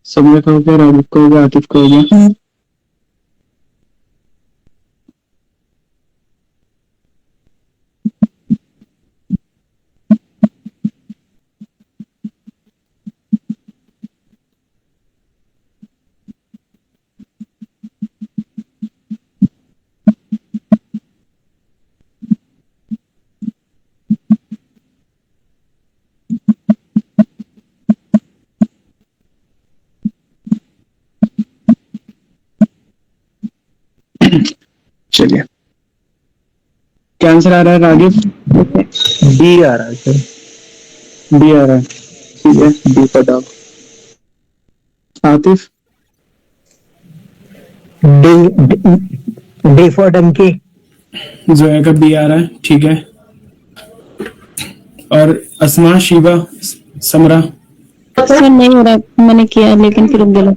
S1: समय का हो गया, राजिब का हो गया, आतिफ का हो गया. चलिए क्या आंसर आ रहा है राजीव?
S2: डी आ रहा है सर.
S1: बी आ रहा है. ठीक है,
S2: डी पर डाल.
S1: Atif.
S6: D for donkey.
S1: Zoya का बी आ रहा है. ठीक है. और अस्मा, शिवा, समरा.
S4: सर नहीं हो रहा, मैंने किया लेकिन फिर बोला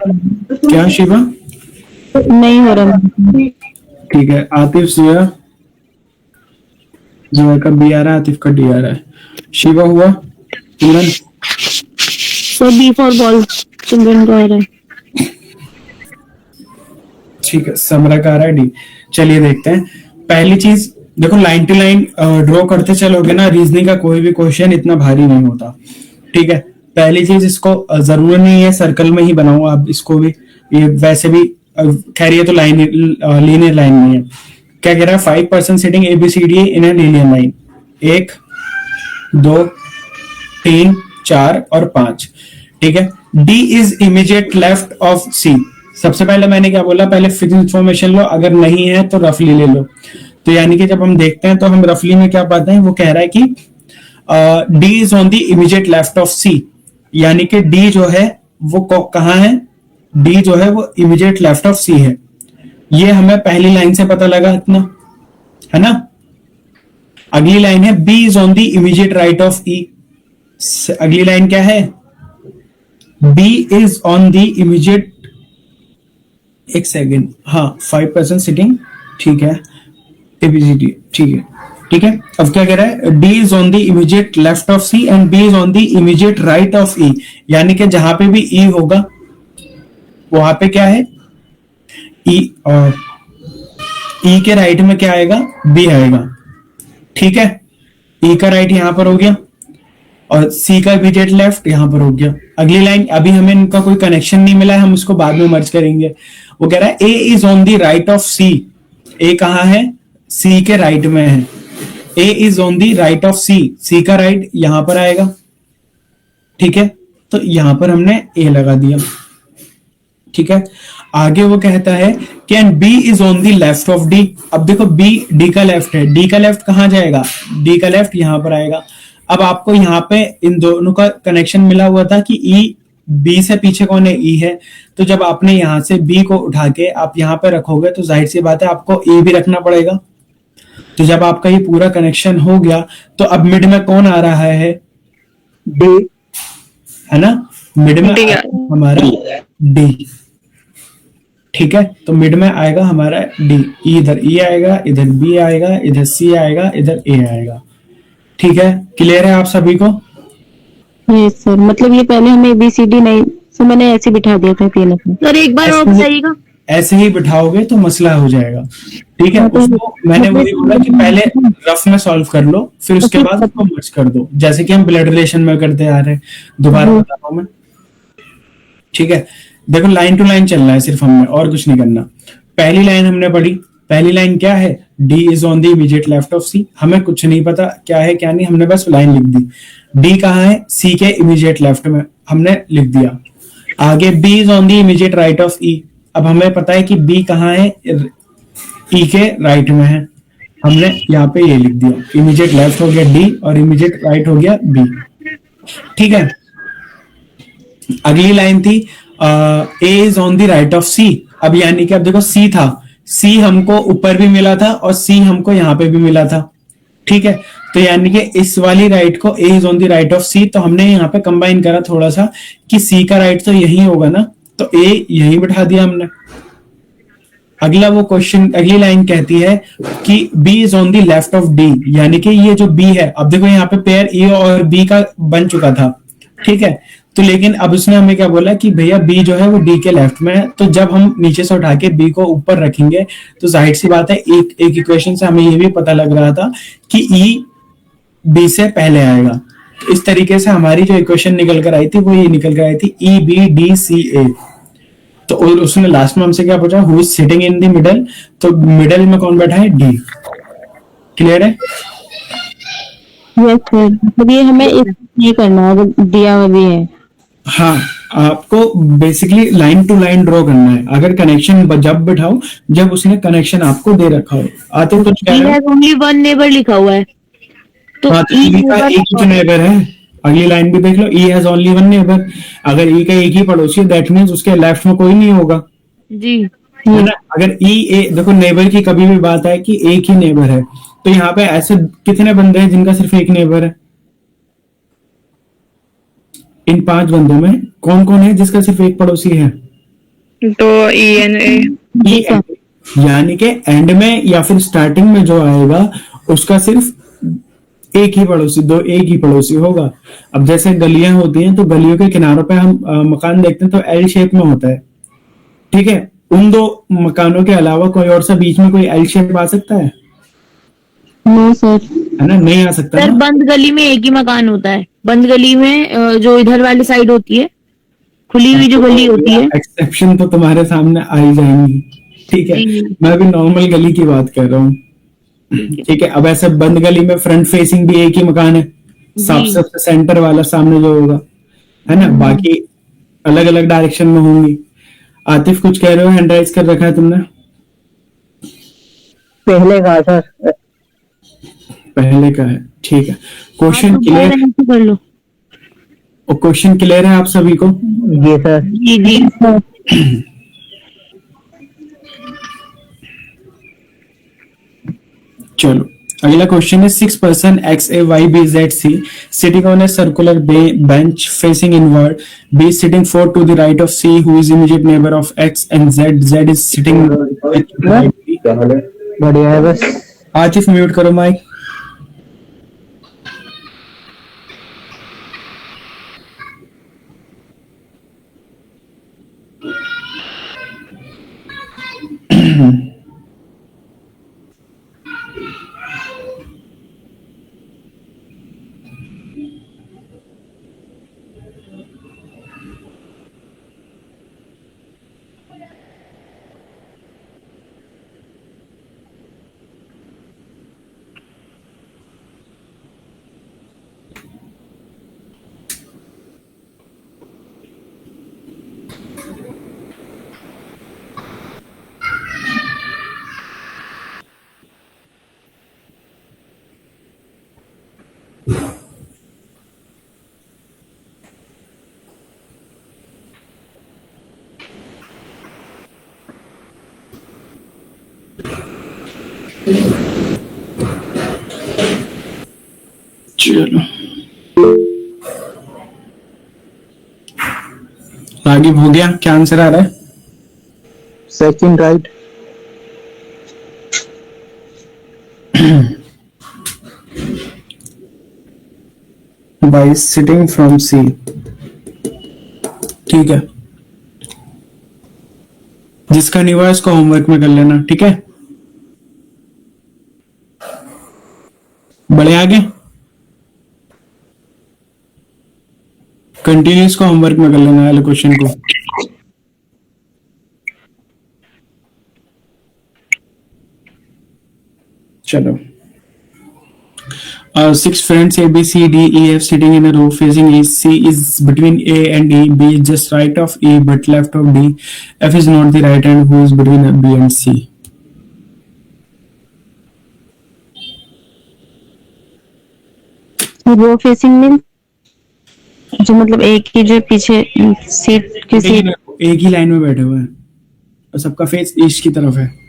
S1: क्या शिवा?
S4: नहीं हो रहा.
S1: ठीक है. आतिफ, जोया. जोया का बी आ रहा है, आतिफ का डी आ रहा है. शिवा हुआ. Simran.
S4: Sir B for ball. Simran को आ रहा है.
S1: ठीक है, समरा का आ रहा है डी. चलिए देखते हैं. पहली चीज देखो, लाइन टू लाइन ड्रॉ करते चलोगे ना, रीजनिंग का कोई भी क्वेश्चन इतना भारी नहीं होता. ठीक है. पहली चीज, इसको जरूरी नहीं है सर्कल में ही बनाओ आप इसको भी, ये वैसे भी खैर ये तो लाइन लीनियर लाइन नहीं है. क्या कह रहा है? 5 person sitting ABCD in a linear line. 1 2 3 4 और 5. ठीक है. D is immediate left of C. सबसे पहले मैंने क्या बोला, पहले फिक्स इंफॉर्मेशन लो, अगर नहीं है तो रफली ले लो. तो यानी कि जब हम देखते हैं तो हम रफली में क्या पाते हैं, वो कह रहा है कि D is on the immediate left of C. यानी कि D जो है वो कहाँ है? D जो है वो इमीडिएट लेफ्ट ऑफ C है. ये हमें पहली लाइन से पता लगा इतना, है ना. अगली लाइन है B is on the immediate right of E. अगली लाइन क्या है? B is on the immediate, एक सेकेंड, हाँ 5 person सिटिंग. ठीक है. ABCD. ठीक है, ठीक है, अब क्या कह रहा है, D is on the immediate left of C and B is on the immediate right of E, यानी कि जहां पे भी ई होगा वहां पे क्या है, ई, और ई के राइट में क्या आएगा, बी आएगा। ठीक है, ई का राइट यहां पर हो गया और सी का इमीडिएट लेफ्ट यहां पर हो गया। अगली लाइन, अभी हमें इनका कोई कनेक्शन नहीं मिला है, हम इसको बाद में मर्ज करेंगे। वो कह रहा है A is on the right of C, A कहां है, सी के राइट में है। A is on the right of C, C का राइट यहां पर आएगा। ठीक है, तो यहां पर हमने ए लगा दिया। ठीक है, आगे वो कहता है कि and B is on the left of D. अब देखो बी डी का लेफ्ट है, डी का लेफ्ट कहां जाएगा, डी का लेफ्ट यहां पर आएगा। अब आपको यहाँ पे इन दोनों का कनेक्शन मिला हुआ था कि ई, बी से पीछे कौन है, ई है। तो जब आपने यहां से बी को उठा के आप यहाँ पे रखोगे तो जाहिर सी बात है आपको ए भी रखना पड़ेगा। तो जब आपका ये पूरा कनेक्शन हो गया तो अब मिड में कौन आ रहा है,
S2: डी,
S1: है ना, मिड में
S5: D
S1: हमारा डी। ठीक है, तो मिड में आएगा हमारा डी, इधर ई आएगा, इधर बी आएगा, इधर सी आएगा, इधर ए आएगा। ठीक है, क्लियर है आप सभी को?
S4: यस सर, मतलब ये पहले हमें ABCD नहीं, तो मैंने ऐसे बिठा दिया था PLF में।
S3: सर एक बार और बताइएगा।
S1: ऐसे ही बिठाओगे तो मसला हो जाएगा। ठीक है, उसको मैंने वही बोला कि पहले रफ में सॉल्व कर लो, फिर उसके बाद उसको मर्ज कर दो, जैसे कि हम ब्लड रिलेशन में करते आ रहे हैं। दोबारा बता रहा हूं मैं। ठीक है, देखो लाइन टू लाइन चलना है सिर्फ हमें, और कुछ नहीं करना। पहली लाइन हमने पढ़ी, पहली लाइन क्या है, D is on the immediate left of C। हमें कुछ नहीं पता क्या है क्या नहीं, हमने बस लाइन लिख दी। D कहाँ है, C के इमीडिएट लेफ्ट में, हमने लिख दिया। आगे B is on the immediate right of E। अब हमें पता है कि B कहाँ है, E के राइट में है, हमने यहाँ पे ये लिख दिया। इमीडिएट लेफ्ट हो गया D और इमीडिएट राइट हो गया B। ठीक है, अगली लाइन थी A is on the right of C। अब यानी कि अब देखो C था, C हमको ऊपर भी मिला था और C हमको यहाँ पे भी मिला था। ठीक है, तो यानी कि इस वाली राइट को A is on the right of C, तो हमने यहाँ पे कंबाइन करा थोड़ा सा कि C का राइट तो यही होगा ना, तो A यही बिठा दिया हमने। अगला वो क्वेश्चन, अगली लाइन कहती है कि B is on the left of D, यानी कि ये जो B है, अब देखो यहाँ पे पेयर A और B का बन चुका था। ठीक है, तो लेकिन अब उसने हमें क्या बोला कि भैया B जो है वो D के लेफ्ट में है। तो जब हम नीचे से उठा के B को ऊपर रखेंगे तो जाहिर सी बात है एक इक्वेशन से हमें ये भी पता लग रहा था कि E B से पहले आएगा। तो इस तरीके से हमारी जो इक्वेशन निकल कर आई थी वो ये निकल कर आई थी E B D C A। तो उसने लास्ट में हमसे क्या पूछा, who is sitting in the middle, तो मिडल में कौन बैठा है, D। क्लियर है?
S4: यस सर, मतलब ये हमें ये करना है, अगर दिया हुआ भी है।
S1: हाँ, आपको basically line to line draw करना है। अगर कनेक्शन जब बिठाओ जब उसने कनेक्शन आपको दे रखा हो। आते कुछ कह रहे हो?
S3: ओनली वन नेबर लिखा हुआ है, तो
S1: हाँ, तो E का एक ही नेबर है। अगली लाइन भी देख लो, E has only one neighbour. अगर E का एक ही पड़ोसी है दैट मींस उसके लेफ्ट में कोई नहीं होगा,
S3: जी।
S1: है ना। अगर देखो नेबर की कभी भी बात है कि एक ही नेबर है, तो यहाँ पे ऐसे कितने बंदे हैं जिनका सिर्फ एक नेबर है? इन 5 बंदों में कौन कौन है जिसका सिर्फ एक पड़ोसी है?
S5: तो ENA।
S1: यानी कि एंड में या फिर स्टार्टिंग में जो आएगा उसका सिर्फ एक ही पड़ोसी, एक ही पड़ोसी होगा। अब जैसे गलियां होती हैं तो गलियों के किनारों पे हम मकान देखते हैं तो एल शेप में होता है। ठीक है, उन 2 मकानों के अलावा कोई और सा बीच में कोई एल शेप आ सकता है?
S4: नो सर,
S1: है ना, नहीं आ सकता
S3: सर
S1: ना?
S3: बंद गली में एक ही मकान होता है। बंद गली में जो इधर वाली साइड होती है, खुली हुई जो गली होती है।
S1: एक्सेप्शन तो तुम्हारे सामने आ ही जाएंगी। ठीक है, मैं अभी नॉर्मल गली की बात कर रहा हूँ। ठीक है, अब ऐसे बंद गली में फ्रंट फेसिंग भी एक ही मकान है, सबसे सेंटर वाला सामने जो होगा, है ना, बाकी अलग अलग डायरेक्शन में होंगी। आतिफ कुछ कह रहे हो, हैंड राइज कर रखा है तुमने?
S2: पहले का सर,
S1: पहले का है, ठीक है। क्वेश्चन क्लियर
S3: कर लो।
S1: और क्वेश्चन क्लियर है आप सभी को?
S2: जी सर।
S3: जी जी।
S1: चलो अगला क्वेश्चन है 6 person X A Y B Z C sitting on a circular bench facing inward. B is sitting 4 to the right of C, who is immediate neighbor of X, and Z is sitting right.
S2: बढ़िया है बस।
S1: Atif mute करो mike. चलो रागिब हो गया, क्या answer आ रहा है?
S2: Second right.
S1: By sitting from C. ठीक है, जिसका नहीं हुआ इसको होमवर्क में कर लेना, ठीक है? बढ़े आगे, कंटिन्यूस को होमवर्क में कर लेना वाले क्वेश्चन को। चलो, 6 friends A, B, C, D, E, F sitting in a row facing east. C is between A and E. B is just right of E but left of D. F is not the right hand who is between B and C.
S4: Row facing में जो मतलब एक ही जो पीछे seat की seat
S1: एक ही line में बैठे हुए हैं और सबका फेस ईस्ट की तरफ है।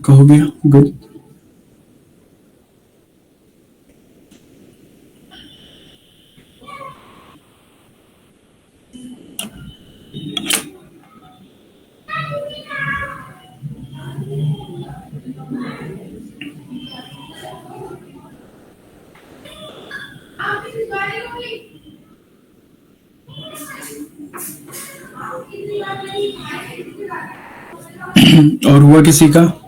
S1: हो गया, गुड। और हुआ किसी का?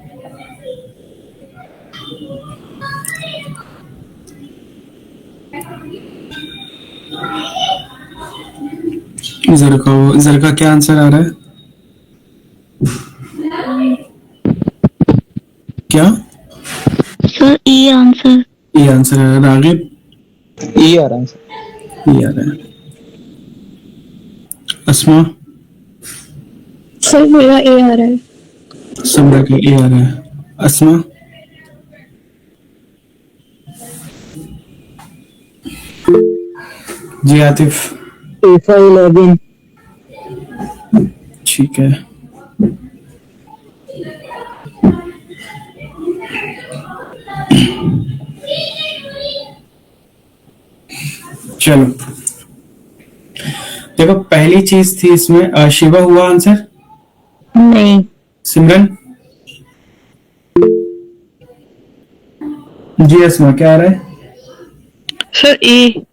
S1: जर का क्या आंसर आ रहा है? क्या
S4: सर ई आंसर।
S1: ये आंसर है। रागिब?
S2: ई आ रहा है।
S1: ये आ रहा है। अस्मा?
S5: सर मेरा ए आ रहा है।
S1: समरा का ए आ रहा है। अस्मा? जी आतिफ?
S2: A11।
S1: ठीक है, चलो देखो, पहली चीज थी इसमें शिवा हुआ आंसर?
S4: नहीं।
S1: सिमरन? जी अस्मा क्या आ रहा है?
S5: सर ए।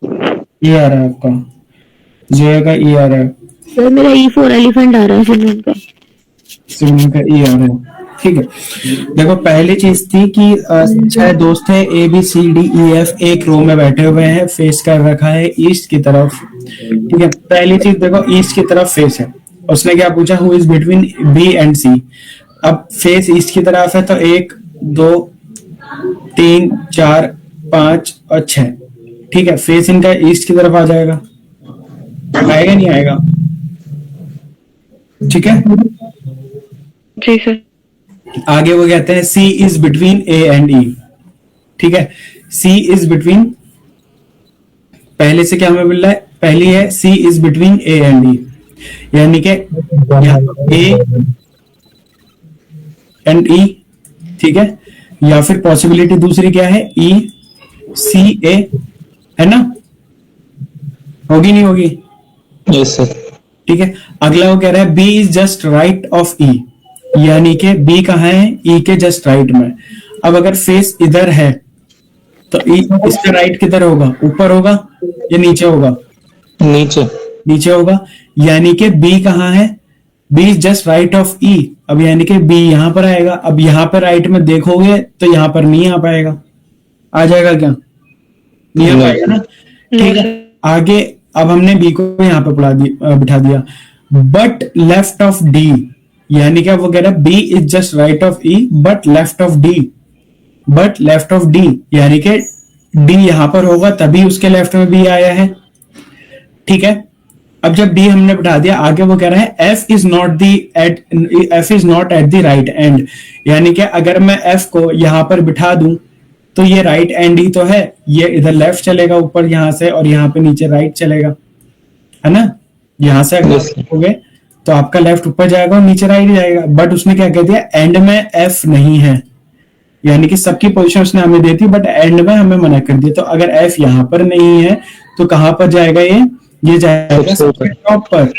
S1: ये आ रहा है आपका, जय का ई आ रहा है,
S4: सर मेरा E4 एलिफेंट आ रहा है सिमरन का।
S1: सिमरन का ई आ रहा है। ठीक है, देखो पहली चीज थी कि 6 दोस्त है, A B C D E F एक रो में बैठे हुए हैं, फेस कर रखा है ईस्ट की तरफ। ठीक है, पहली चीज देखो ईस्ट की तरफ फेस है। उसने क्या पूछा, who is between B and C. अब फेस ईस्ट की तरफ है तो 1 2 3 4 5 और 6। ठीक है, फेस इनका ईस्ट की तरफ आ जाएगा, आएगा नहीं आएगा? ठीक है,
S5: जी सर।
S1: आगे वो कहते हैं सी इज बिटवीन ए एंड ई। ठीक है, सी इज बिटवीन, पहले से क्या हमें मिल रहा है, पहली है सी is between A and E, यानी कि ए एंड ई। ठीक है, या फिर पॉसिबिलिटी दूसरी क्या है, ई सी ए, है ना? होगी नहीं होगी?
S2: Yes sir.
S1: ठीक है, अगला वो कह रहा है B is just right of E, यानी कि बी कहाँ है, ई के जस्ट राइट में। अब अगर फेस इधर है तो ई इसका राइट किधर होगा, ऊपर होगा या नीचे होगा?
S2: नीचे।
S1: नीचे होगा, यानी कि बी कहाँ है, B is just right of E. अब यानी कि बी यहां पर आएगा। अब यहां पर राइट में देखोगे तो यहां पर नहीं आ पाएगा, आ जाएगा क्या? नहीं आ पाएगा ना? ठीक है, आगे अब हमने बी को यहां पर बिठा दिया, बट लेफ्ट ऑफ डी, यानी क्या वो कह रहा है B is just right of E but left of D, but left of D, यानी कि डी यहां पर होगा तभी उसके लेफ्ट में बी आया है। ठीक है, अब जब बी हमने बिठा दिया, आगे वो कह रहा है F is not the at F is not at the right end, यानी कि अगर मैं एफ को यहां पर बिठा दूं तो ये राइट एंड ही तो है, ये इधर लेफ्ट चलेगा ऊपर यहां से और यहां पे नीचे राइट चलेगा, है ना। यहां से अगर
S2: Yes, sir.
S1: हो गए तो आपका लेफ्ट ऊपर जाएगा और नीचे राइट जाएगा, बट उसने क्या कह दिया एंड में एफ नहीं है, यानी कि सबकी पोजीशन उसने हमें दी थी बट एंड में हमें मना कर दिया। तो अगर एफ यहां पर नहीं है तो कहां पर जाएगा ये जाएगा
S2: सबसे ऊपर।
S1: सबसे टॉप पर।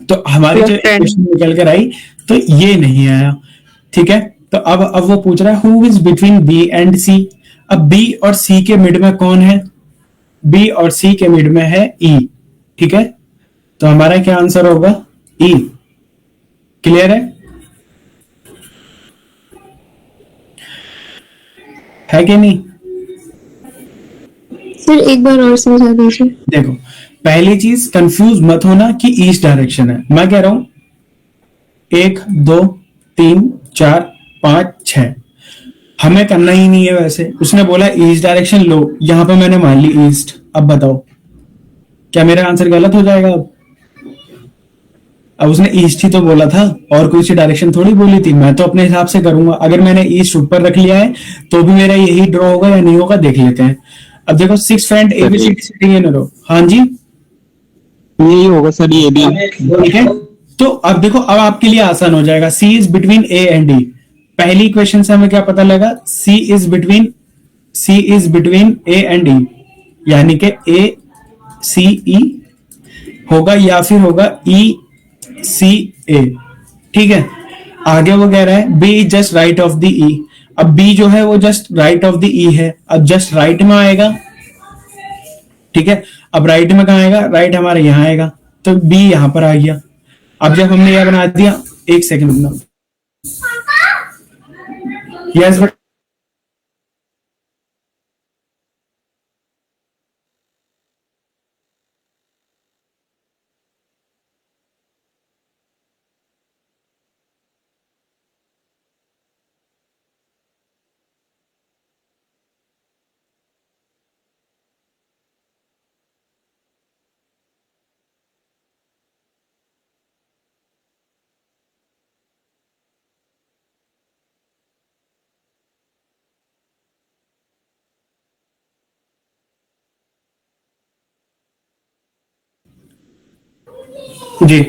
S1: तो हमारी जो
S5: Left hand.
S1: इक्वेशन निकल कर आई तो ये नहीं आया। ठीक है, तो अब वो पूछ रहा है who is between B and C. अब बी और सी के मिड में कौन है? बी और सी के मिड में है ई। ठीक है, तो हमारा क्या आंसर होगा? ई। क्लियर है कि नहीं?
S4: सर एक बार और समझा दीजिए।
S1: देखो, पहली चीज कंफ्यूज मत होना कि ईस्ट डायरेक्शन है। मैं कह रहा हूं 1 2 3 4 5 6 हमें करना ही नहीं है। वैसे उसने बोला ईस्ट डायरेक्शन लो, यहां पे मैंने मान ली ईस्ट। अब बताओ क्या मेरा आंसर गलत हो जाएगा? अब उसने ईस्ट ही तो बोला था और कोई सी डायरेक्शन थोड़ी बोली थी। मैं तो अपने हिसाब से करूंगा। अगर मैंने ईस्ट ऊपर रख लिया है तो भी मेरा यही ड्रॉ होगा या नहीं होगा, देख लेते हैं। अब देखो 6 friend ABCD sitting in a रो। हाँ जी,
S2: यही होगा सर, ये भी।
S1: ठीक है। तो अब देखो, अब आपके लिए आसान हो जाएगा। C is between A and D. पहली इक्वेशन से हमें क्या पता लगा? C is between A and E, यानी कि ए सी ई होगा या फिर होगा ई सी ए। ठीक है, आगे वो कह रहा है B is just right of the E. अब बी जो है वो just right of the E है, अब जस्ट राइट में आएगा। ठीक है, अब राइट में कहा आएगा? राइट हमारे यहां आएगा, तो बी यहां पर आ गया। अब जब हमने यह बना दिया, एक सेकंड रुकना। यस बट जी,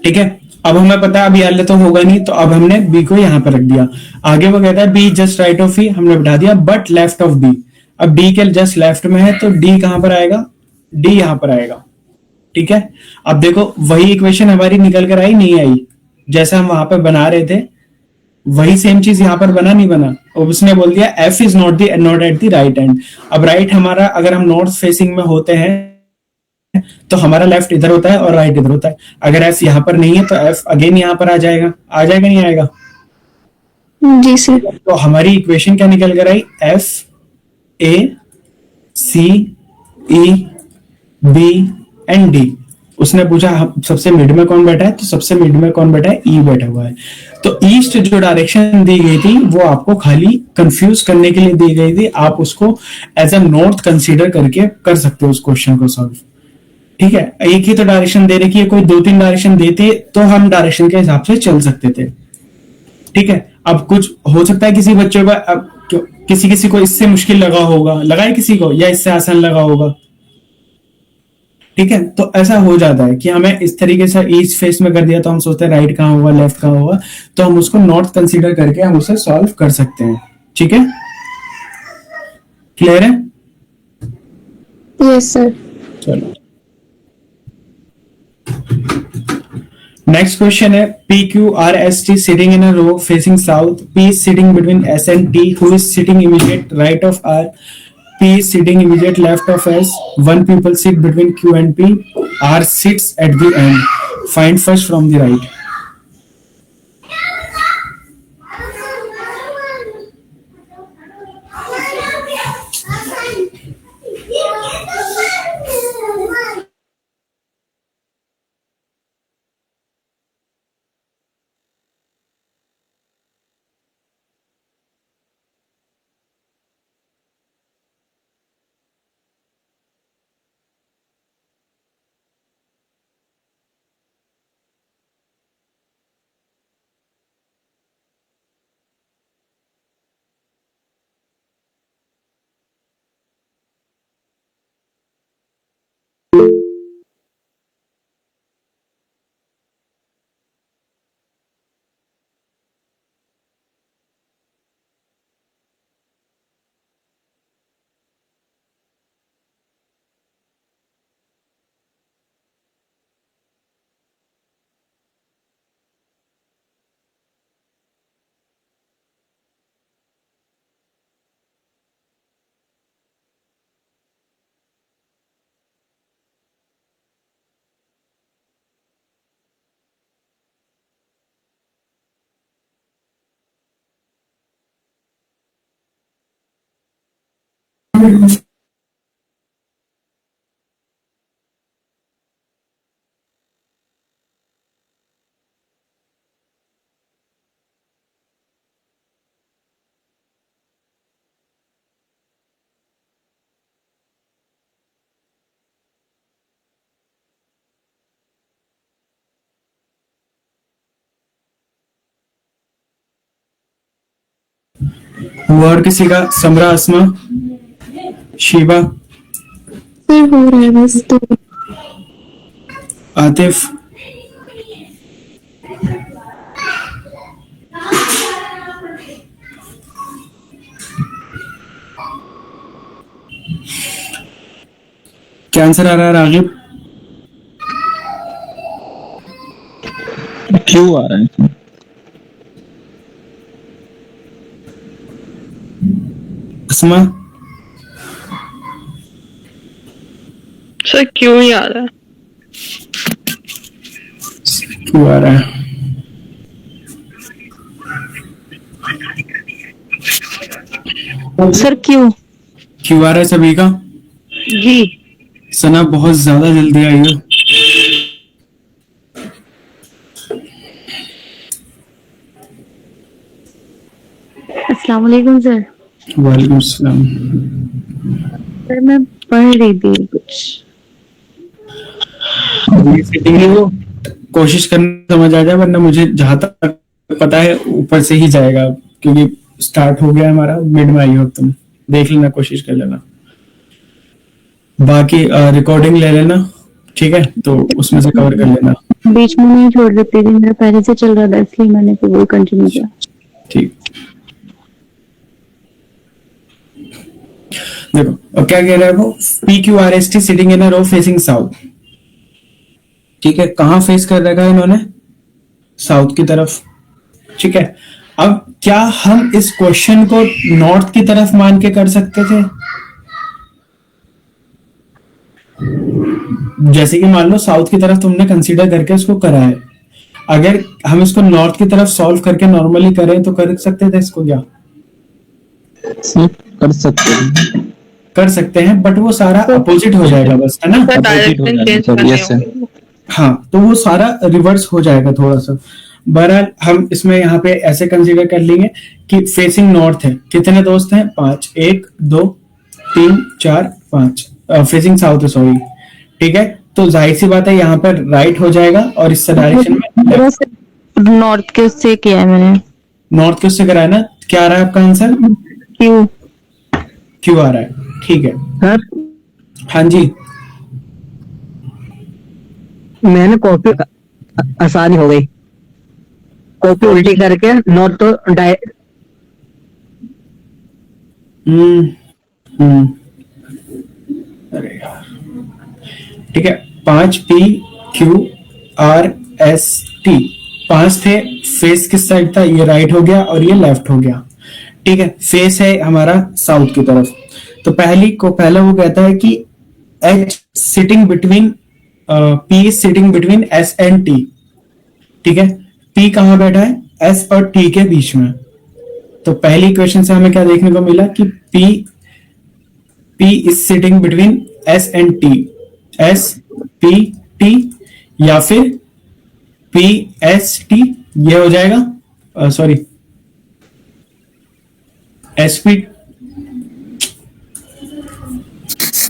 S1: ठीक है। अब हमें पता है अब ये तो होगा नहीं, तो अब हमने बी को यहां पर रख दिया। आगे वो कहता है बी जस्ट राइट ऑफ ई, हमने बिठा दिया बट लेफ्ट ऑफ बी। अब बी के जस्ट लेफ्ट में है तो डी कहां पर आएगा? डी यहां पर आएगा। ठीक है, अब देखो वही इक्वेशन हमारी निकल कर आई नहीं आई? जैसा हम वहां पर बना रहे थे वही सेम चीज यहां पर बना नहीं बना? और उसने बोल दिया F is not at the right and. अब राइट हमारा, अगर हम नॉर्थ फेसिंग में होते हैं तो हमारा लेफ्ट इधर होता है और राइट इधर होता है। अगर एफ यहां पर नहीं है तो एफ अगेन यहां पर आ जाएगा नहीं आएगा?
S4: जी सर।
S1: तो हमारी इक्वेशन क्या निकल कर आई? F A C E B and D. उसने पूछा सबसे मिड में कौन बैठा है, तो सबसे मिड में कौन बैठा है? ई बैठा हुआ है। तो ईस्ट जो डायरेक्शन दी गई थी वो आपको खाली कंफ्यूज करने के लिए दी गई थी। आप उसको एज अ नॉर्थ कंसीडर करके कर सकते हो उस क्वेश्चन को सॉल्व। ठीक है, एक ही तो डायरेक्शन दे रखी है, कोई 2-3 डायरेक्शन देते तो हम डायरेक्शन के हिसाब से चल सकते थे। ठीक है, अब कुछ हो सकता है किसी बच्चों का, अब किसी को इससे मुश्किल लगा होगा, लगाए किसी को, या इससे आसान लगा होगा। ठीक है, तो ऐसा हो जाता है कि हमें इस तरीके से ईस्ट फेस में कर दिया तो हम सोचते हैं राइट कहां होगा, लेफ्ट कहां होगा, तो हम उसको नॉर्थ कंसीडर करके हम उसे सॉल्व कर सकते हैं। ठीक है, क्लियर है?
S4: Yes sir.
S1: चलो नेक्स्ट क्वेश्चन है P Q R S T sitting in a row facing south. P is sitting between S and T, who is sitting immediate right of R. P is sitting immediate left of S. One people sit between Q and P. R sits at the end. Find first from the right. हुआ और किसी का? समरा, अस्मा, Shiva,
S4: sir हो रहा है बस तो।
S1: आतिफ, क्या आंसर आ रहा है रागिब?
S2: क्यों आ रहा है?
S1: अस्मा,
S5: सर क्यों ही आ रहा है?
S1: क्यों आ रहा है?
S4: सर क्यों?
S1: क्यों आ रहा है सभी का?
S3: जी।
S1: सना बहुत ज्यादा जल्दी आई हो।
S4: अस्सलाम वालेकुम सर।
S1: वालेकुम सलाम।
S4: सर मैं पढ़ रही थी कुछ।
S1: कोशिश करना समझ आ जाए, वरना मुझे जहां तक पता है ऊपर से ही जाएगा, क्योंकि स्टार्ट हो गया हमारा, मिड में आई हो तुम, देख लेना, कोशिश कर लेना, बाकी रिकॉर्डिंग ले लेना, ठीक है? तो उसमें से कवर कर लेना।
S4: बीच में नहीं छोड़ देती थी, मेरा पहले से चल रहा था इसलिए मैंने तो वो कंटिन्यू किया।
S1: ठीक, देखो अब क्या कह रहा है वो, PQRST sitting in a row facing south. ठीक है, कहां फेस कर रखा है इन्होंने? साउथ की तरफ। ठीक है, अब क्या हम इस क्वेश्चन को नॉर्थ की तरफ मान के कर सकते थे? जैसे कि मान लो साउथ की तरफ तुमने कंसीडर करके इसको करा है, अगर हम इसको नॉर्थ की तरफ सॉल्व करके नॉर्मली करें तो कर सकते थे इसको? क्या
S2: कर सकते हैं?
S1: कर सकते हैं, बट वो सारा अपोजिट हो जाएगा बस, है ना?
S5: सर
S2: Opposite हो
S5: डायरेक्शन
S2: जाएगा,
S5: चेंज
S2: सर,
S5: करनी
S2: yes, sir.
S5: होगी।
S1: हाँ, तो वो सारा रिवर्स हो जाएगा थोड़ा सा। बहरहाल हम इसमें यहाँ पे ऐसे कंसीडर कर लेंगे कि फेसिंग नॉर्थ है, कितने दोस्त हैं? 5, 1 2 3 4 5, फेसिंग साउथ है, सॉरी। ठीक है, तो जाहिर सी बात है यहाँ पर राइट हो जाएगा, और इस डायरेक्शन में
S4: नॉर्थ के उससे किया है मैंने।
S1: नॉर्थ के उससे कराया ना? क्या आ रहा है आपका आंसर?
S4: क्यों?
S1: क्यों आ रहा है? ठीक है
S2: सर
S1: हाँ जी,
S2: मैंने कॉपी आसानी हो गई, कॉपी उल्टी करके नॉट तो
S1: हम्म, अरे यार, ठीक है, 5PQRST, 5 थे, फेस किस साइड था? ये राइट हो गया और ये लेफ्ट हो गया। ठीक है, फेस है हमारा साउथ की तरफ, तो पहला वो कहता है कि H sitting between P is sitting between S and T। ठीक है, P कहां बैठा है? S और T के बीच में। तो पहली क्वेश्चन से हमें क्या देखने को मिला कि P is sitting between S and T, S P T, या फिर P S T, ये हो जाएगा, सॉरी SP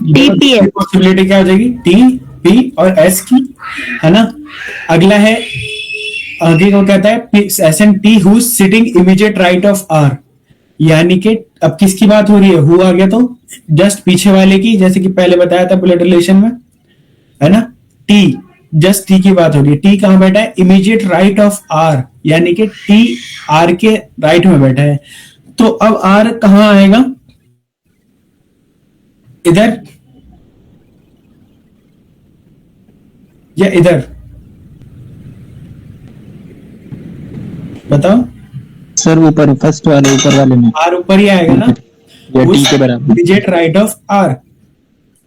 S1: पॉसिबिलिटी क्या हो जाएगी? T P और S की, है ना? अगला है, आगे को कहता है S and T who is sitting immediate right of R, यानी कि अब किसकी बात हो रही है? हु आ गया तो जस्ट पीछे वाले की, जैसे कि पहले बताया था बुलेट रिलेशन में, है ना? T, जस्ट T की बात हो रही है। T कहां बैठा है? इमीडिएट राइट ऑफ R, यानी कि T R के राइट में बैठा है। तो अब R कहां आएगा? इधर या इधर? बताओ।
S2: सर ऊपर, फर्स्ट वाले ऊपर वाले में
S1: R ऊपर ही आएगा ना,
S2: या टी के बराबर।
S1: इमीडिएट राइट ऑफ R,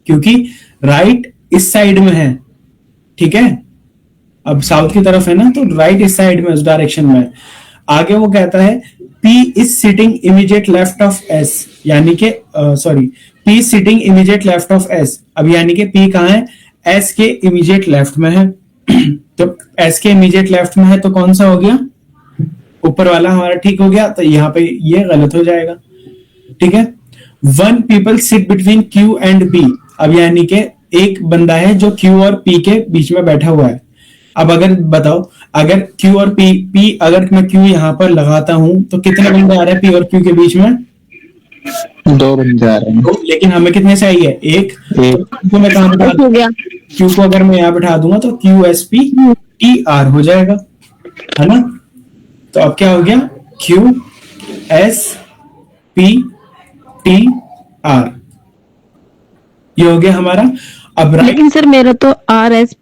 S1: क्योंकि राइट इस साइड में है। ठीक है, अब साउथ की तरफ है ना, तो राइट इस साइड में, उस डायरेक्शन में। आगे वो कहता है P is sitting immediate left of S, यानी कि sorry, P sitting immediate left of S। अब यानी कि P कहाँ है? S के इमीडिएट लेफ्ट में है। तो S के इमीडिएट लेफ्ट में है तो कौन सा हो गया? ऊपर वाला हमारा ठीक हो गया, तो यहाँ पे ये गलत हो जाएगा। ठीक है। One people sit between Q and P। अब यानी कि एक बंदा है जो Q और P के बीच में बैठा हुआ है। अब अगर बताओ, अगर Q और P अगर मैं Q यहाँ पर लगाता हूं तो कितने बंदे आ रहे हैं P और Q के बीच में?
S6: 2 बंदे आ रहे हैं।
S1: दो। लेकिन हमें कितने चाहिए? एक।
S6: एक।
S1: तो मैं कहाँ बिठा
S3: हो गया।
S1: Q को अगर मैं यहाँ बिठा दूंगा तो QSP TR हो जाएगा, है ना? तो अब क्या हो गया? QSP TR, ये हो गया हमारा। अब राइट,
S4: लेकिन सर मेरा तो RS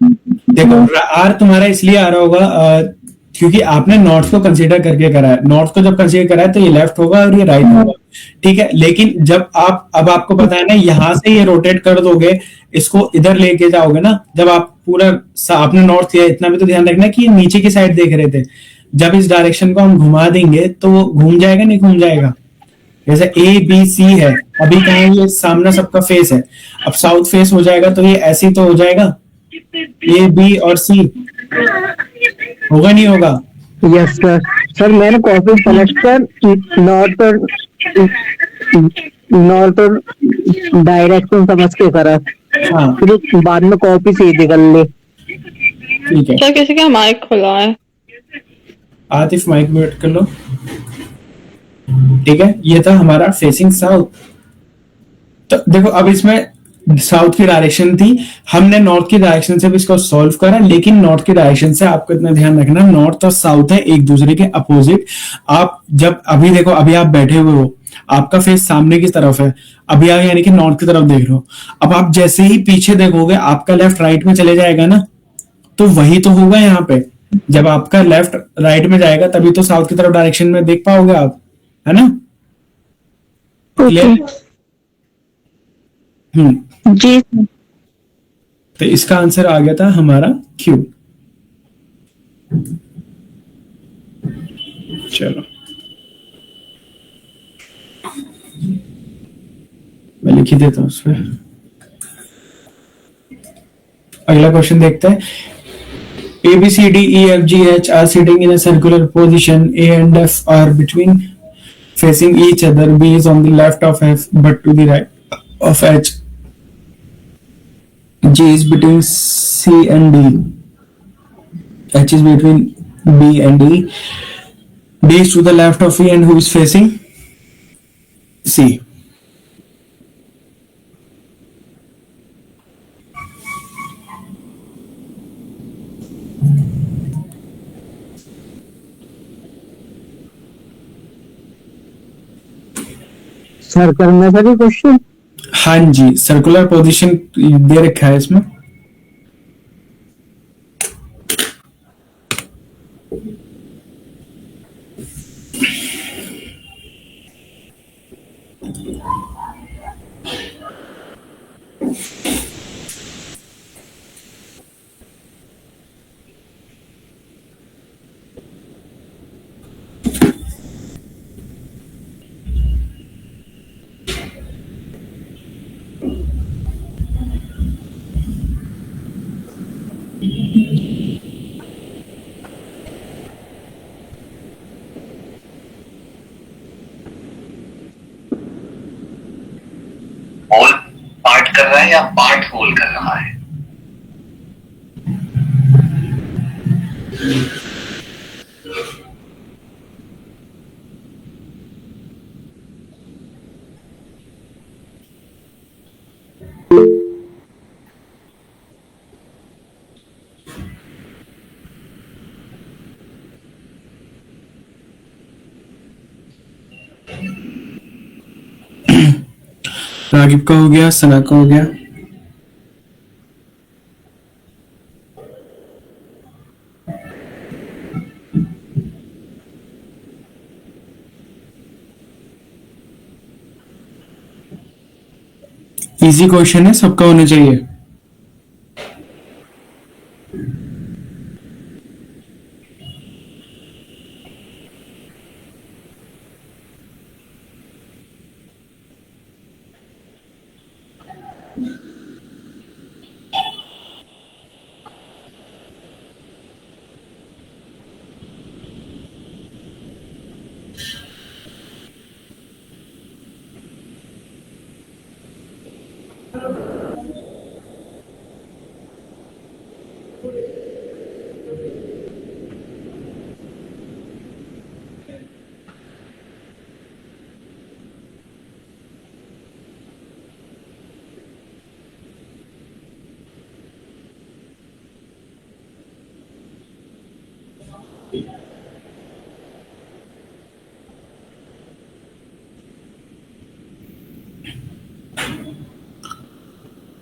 S1: देखो R तुम्हारा इसलिए आ रहा होगा क्योंकि आपने नॉर्थ को कंसीडर करके करा है। नॉर्थ को जब कंसीडर करा है तो ये लेफ्ट होगा और ये राइट होगा। ठीक है। लेकिन जब आप, अब आपको पता है ना, यहां से ये रोटेट कर दोगे, इसको इधर लेके जाओगे ना, जब आप पूरा आपने नॉर्थ लिया, इतना भी तो ध्यान रखना कि ये नीचे की साइड देख रहे थे, जब इस डायरेक्शन को हम घुमा देंगे तो वो घूम जाएगा, नहीं घूम जाएगा? जैसे ABC है, अभी कहाँ है? ये सामने सबका फेस है। अब साउथ फेस हो जाएगा तो ये ऐसे ही तो हो जाएगा, AB और C। होगा नहीं होगा?
S2: Yes sir. सर मैंने कॉपी सेलेक्ट कर नॉर्थ और डायरेक्शन समझ के करा,
S1: हाँ
S2: फिर बाद में कॉपी सीधी कर ले।
S1: ठीक है।
S5: सर किसी का माइक खुला है।
S1: आतिफ माइक म्यूट कर लो। ठीक है, ये था हमारा फेसिंग साउथ। तो देखो अब इसमें साउथ की डायरेक्शन थी, हमने नॉर्थ की डायरेक्शन से भी इसको सॉल्व करा, लेकिन नॉर्थ की डायरेक्शन से आपको इतना ध्यान रखना, नॉर्थ और साउथ है एक दूसरे के अपोजिट। आप जब अभी देखो, अभी आप बैठे हुए हो, आपका फेस सामने की तरफ है, अभी आप यानी कि नॉर्थ की तरफ देख रहे हो। अब आप जैसे ही पीछे देखोगे आपका लेफ्ट राइट में चले जाएगा ना, तो वही तो होगा यहाँ पे। जब आपका लेफ्ट राइट में जाएगा तभी तो साउथ की तरफ डायरेक्शन में देख पाओगे आप, है ना?
S4: Okay
S1: clear?
S4: जी सर।
S1: तो इसका आंसर आ गया था हमारा Q। चलो मैं लिख ही देता हूं उसमें। अगला क्वेश्चन देखते हैं। A B C D E F G H are sitting in a circular position. A and F are between facing each other. B is on the left of F but to the right of H. G is between C and D. H is between B and E. D is to the left of E and who is facing C?
S2: Sir करना sir question.
S1: हाँ जी, circular position दे रखा है इसमें।
S7: Whole part कर रहा है या part whole कर रहा है?
S1: रागिब का हो गया, सना का हो गया। इजी क्वेश्चन है, सबका होना चाहिए।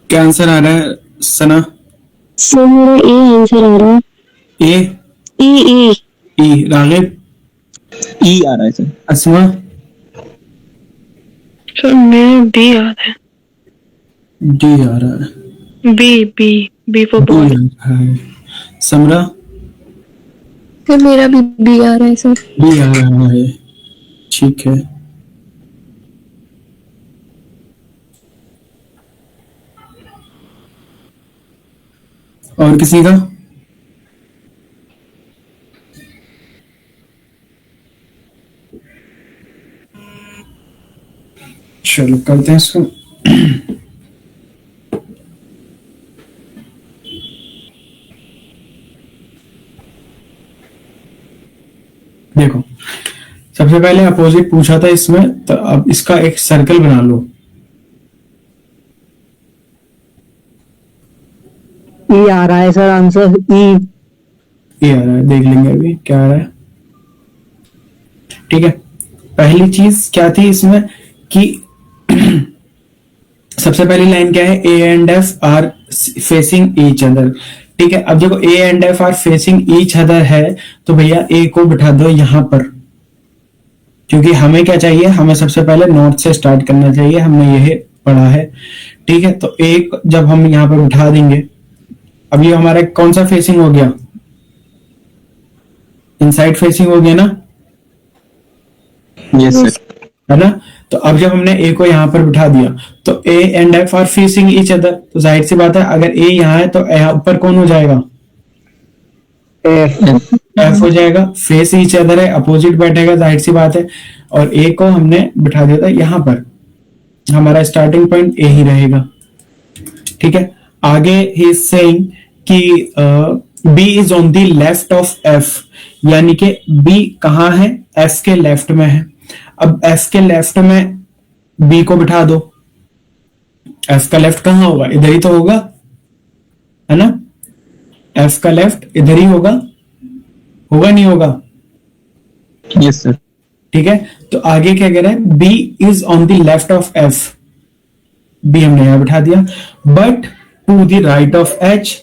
S1: क्या आंसर आ रहा है सना?
S4: सर मेरा ए आंसर आ रहा है।
S1: ए
S4: ई।
S1: ई। रागिब?
S6: ई आ रहा है सर।
S1: अस्मा?
S5: सर मेरा बी आ रहा है।
S1: डी आ रहा है।
S5: B for
S1: D
S5: ball.
S1: आ रहा है। समरा?
S4: सर मेरा भी बी आ रहा है सर।
S1: डी आ रहा है। ठीक है। और किसी का? चलो करते हैं इसको। देखो, सबसे पहले अपोजिट पूछा था इसमें, तो अब इसका एक सर्कल बना लो।
S2: ई आ रहा है सर आंसर। ई।
S1: ये आ रहा है, देख लेंगे अभी क्या आ रहा है। ठीक है, पहली चीज क्या थी इसमें कि सबसे पहली लाइन क्या है? A and F are facing each other. ठीक है, अब देखो ए and F are facing each other है, तो भैया ए को बिठा दो यहां पर, क्योंकि हमें क्या चाहिए? हमें सबसे पहले नॉर्थ से स्टार्ट करना चाहिए, हमने यह पढ़ा है। ठीक है, तो एक जब हम यहां पर बिठा देंगे, अब ये हमारा कौन सा फेसिंग हो गया? इनसाइड फेसिंग हो गया ना,
S6: यस सर।
S1: है ना? तो अब जब हमने ए को यहां पर बिठा दिया, तो ए and F are facing each other, तो जाहिर सी बात है अगर ए यहां है तो यहाँ ऊपर कौन हो जाएगा?
S2: एफ।
S1: एफ हो जाएगा। फेस ईच अदर है, अपोजिट बैठेगा, जाहिर सी बात है। और ए को हमने बिठा दिया था यहां पर, हमारा स्टार्टिंग पॉइंट ए ही रहेगा। ठीक है, आगे ही इज सेइंग कि B is on the left of F, यानी कि बी कहां है? एफ के लेफ्ट में है। अब एफ के लेफ्ट में बी को बिठा दो। एफ का लेफ्ट कहां होगा? इधर ही तो होगा, है ना? एफ का लेफ्ट इधर ही होगा, होगा नहीं होगा?
S6: Yes sir.
S1: ठीक है, तो आगे क्या कह रहा है? B is on the left of F, B हमने यहां बिठा दिया। But to the right of H,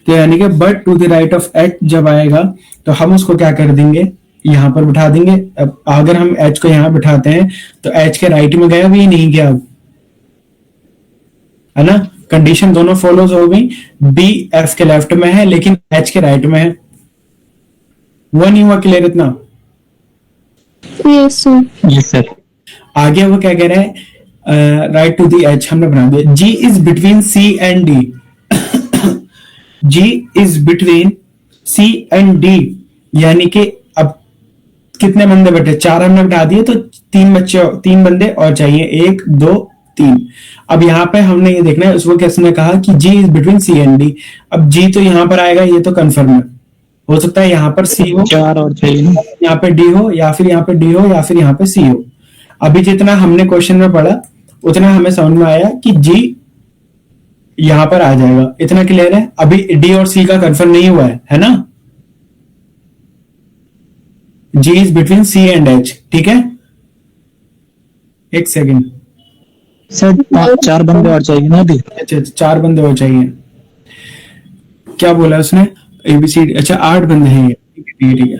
S1: तो यानी कि but to the right of H जब आएगा तो हम उसको क्या कर देंगे? यहां पर बिठा देंगे। अब अगर हम एच को यहां बिठाते हैं तो एच के राइट में गया भी नहीं गया, अब है ना? कंडीशन दोनों फॉलोज हो गई। बी एफ के लेफ्ट में है लेकिन एच के राइट में है। हुआ नहीं हुआ क्लियर इतना?
S4: Yes sir.
S6: Yes sir.
S1: आगे वो क्या कह रहा है? राइट टू दी एच हमने बना दिया। G is between C and D. G is between C and D, यानी कि अब कितने बंदे बैठे? 4 हमने बिठा दिए, तो 3 बंदे और चाहिए, 1 2 3। अब यहाँ पे हमने ये देखना है, उसको किसने कहा कि G is between C and D. अब जी तो यहाँ पर आएगा, ये तो कंफर्म है। हो सकता है यहाँ पर सी हो,
S6: 4 और चाहिए ना।
S1: यहाँ पे डी हो, या फिर यहाँ पे डी हो, या फिर यहाँ पे सी हो। अभी जितना हमने क्वेश्चन में पढ़ा उतना हमें समझ में आया कि जी यहां पर आ जाएगा। इतना क्लियर है? अभी डी और सी का कंफर्म नहीं हुआ है ना? G is between C and H. ठीक है, एक सेकेंड।
S6: सर 4 बंदे और चाहिए ना अभी।
S1: अच्छा, 4 बंदे और चाहिए। क्या बोला उसने? एबीसी। अच्छा, 8 बंदे हैं ये। ठीक है।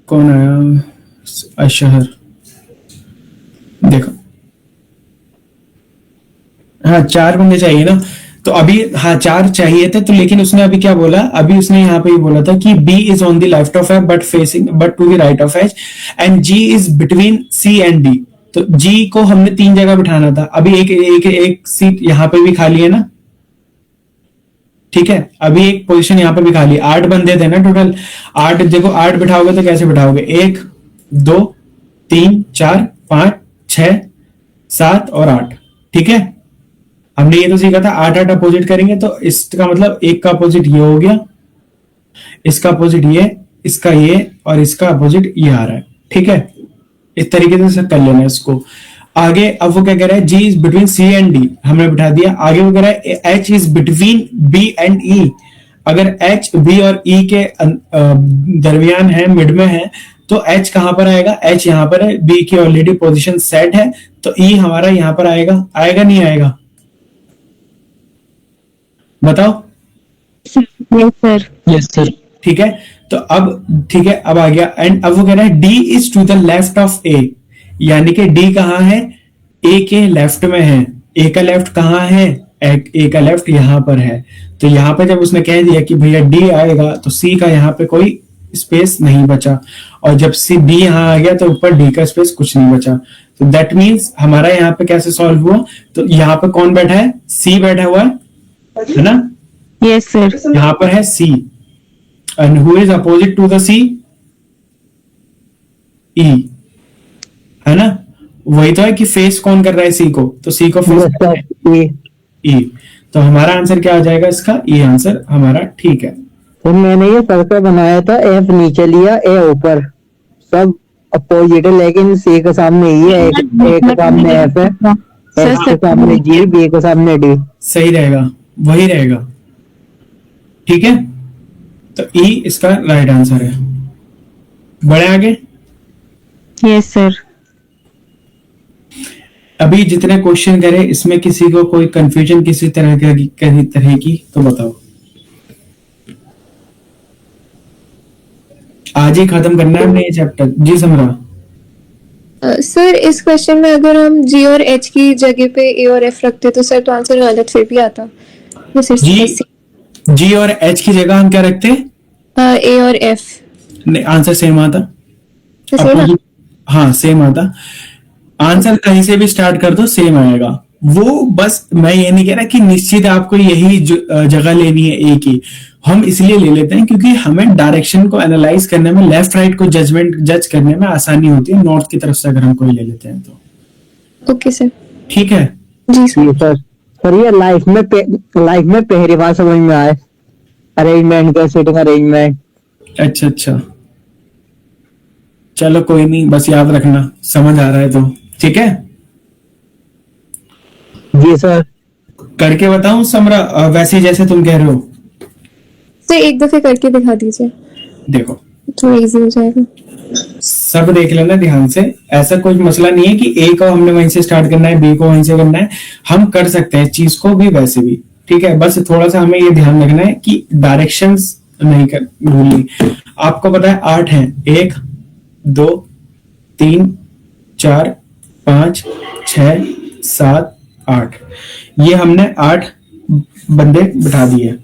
S1: कौन आया? अशहर। देखो, हाँ 4 बंदे चाहिए ना, तो अभी हाँ 4 चाहिए थे, तो लेकिन उसने अभी क्या बोला? अभी उसने यहाँ पे ये बोला था कि B is on the left of F but to the right of H, and G is between C and D। तो जी को हमने 3 जगह बिठाना था, अभी एक सीट यहाँ पे भी खाली है ना, ठीक है, अभी एक पोजीशन यहाँ पे भी खाली, 8 बंदे थे ना टोटल, 8 देखो 8 बिठाओगे तो कैसे बिठाओगे, 1 2 3 4 5 6 7 और 8, ठीक है। हमने ये तो सीखा था 8 अपोजिट करेंगे, तो इसका मतलब एक का अपोजिट ये हो गया, इसका अपोजिट ये, इसका ये, और इसका अपोजिट ये आ रहा है, ठीक है। इस तरीके से कर लेना इसको आगे। अब वो क्या कह रहा है, G is between C and D, हमने बिठा दिया। आगे वो कह रहा है H is between B and E, अगर H B और E के दरमियान है, मिड में है, तो H कहां पर आएगा, H यहां पर है, B की ऑलरेडी पोजीशन सेट है, तो E हमारा यहां पर आएगा, आएगा नहीं आएगा, बताओ।
S4: Yes sir.
S6: Yes sir.
S1: ठीक है, तो अब ठीक है, अब आ गया। एंड अब वो कह रहा है D is to the left of A, यानी कि D कहां है, A के लेफ्ट में है। A का लेफ्ट कहां है, A का लेफ्ट यहां पर है। तो यहां पे जब उसने कह दिया कि भैया D आएगा, तो C का यहां पे कोई स्पेस नहीं बचा, और जब D यहां आ गया तो ऊपर D का स्पेस कुछ नहीं बचा। तो दैट मीन्स हमारा यहाँ पे कैसे सॉल्व हुआ, तो यहाँ पे कौन बैठा है, C बैठा हुआ है ना,
S4: यस सर।
S1: यहां पर है C, and who is opposite to the C, E, है ना। वही तो है कि फेस कौन कर रहा है C को, तो C को फेस कर रहा है E, तो हमारा आंसर क्या आ जाएगा इसका, E आंसर हमारा ठीक है।
S2: तो मैंने ये सर्कल बनाया था, F नीचे लिया, A ऊपर, सब अपोजिट है, लेकिन C के सामने E है, A के सामने F है, F के सामने G, B के सामने D।
S1: सही रहेगा, वही रहेगा, ठीक है। तो E इसका राइट आंसर है। बढ़े आगे।
S4: Yes sir.
S1: अभी जितने क्वेश्चन करे इसमें किसी को कोई कंफ्यूजन किसी तरह की तो बताओ। आज ही खत्म करना है हमने ये चैप्टर। जी समरा।
S8: सर इस क्वेश्चन में अगर हम G और H की जगह पे A और F रखते तो सर तो आंसर गलत फिर भी आता।
S1: G और H की जगह हम क्या रखते हैं,
S8: A और F।
S1: नहीं, आंसर सेम आता।
S8: तो सेम
S1: हाँ सेम आता, आंसर कहीं से भी स्टार्ट कर दो सेम आएगा। वो बस मैं ये नहीं कह रहा कि निश्चित आपको यही जगह लेनी है ए की, हम इसलिए ले लेते हैं क्योंकि हमें डायरेक्शन को एनालाइज करने में, लेफ्ट राइट को जज करने में आसानी होती है नॉर्थ की तरफ से अगर हम कोई ले लेते हैं तो।
S8: Okay sir.
S1: ठीक है
S8: जी सर।
S2: सर ये लाइफ में पहली बार समझ में आए, अरेंजमेंट का, सीटिंग अरेंजमेंट।
S1: अच्छा, चलो कोई नहीं, बस याद रखना, समझ आ रहा है तो ठीक है।
S2: जी सर।
S1: करके बताऊं समरा, वैसे जैसे तुम कह रहे हो।
S8: सर एक दफे करके दिखा दीजिए,
S1: देखो
S8: थोड़ा इजी हो जाएगा।
S1: सब देख लेना ध्यान से, ऐसा कोई मसला नहीं है कि ए को हमने वहीं से स्टार्ट करना है, बी को वहीं से करना है, हम कर सकते हैं चीज को भी वैसे भी, ठीक है। बस थोड़ा सा हमें ये ध्यान रखना है कि डायरेक्शंस नहीं कर भूलनी। आपको पता है 8 हैं, 1 2 3 4 5 6 7 8, ये हमने 8 बंदे बिठा दिए,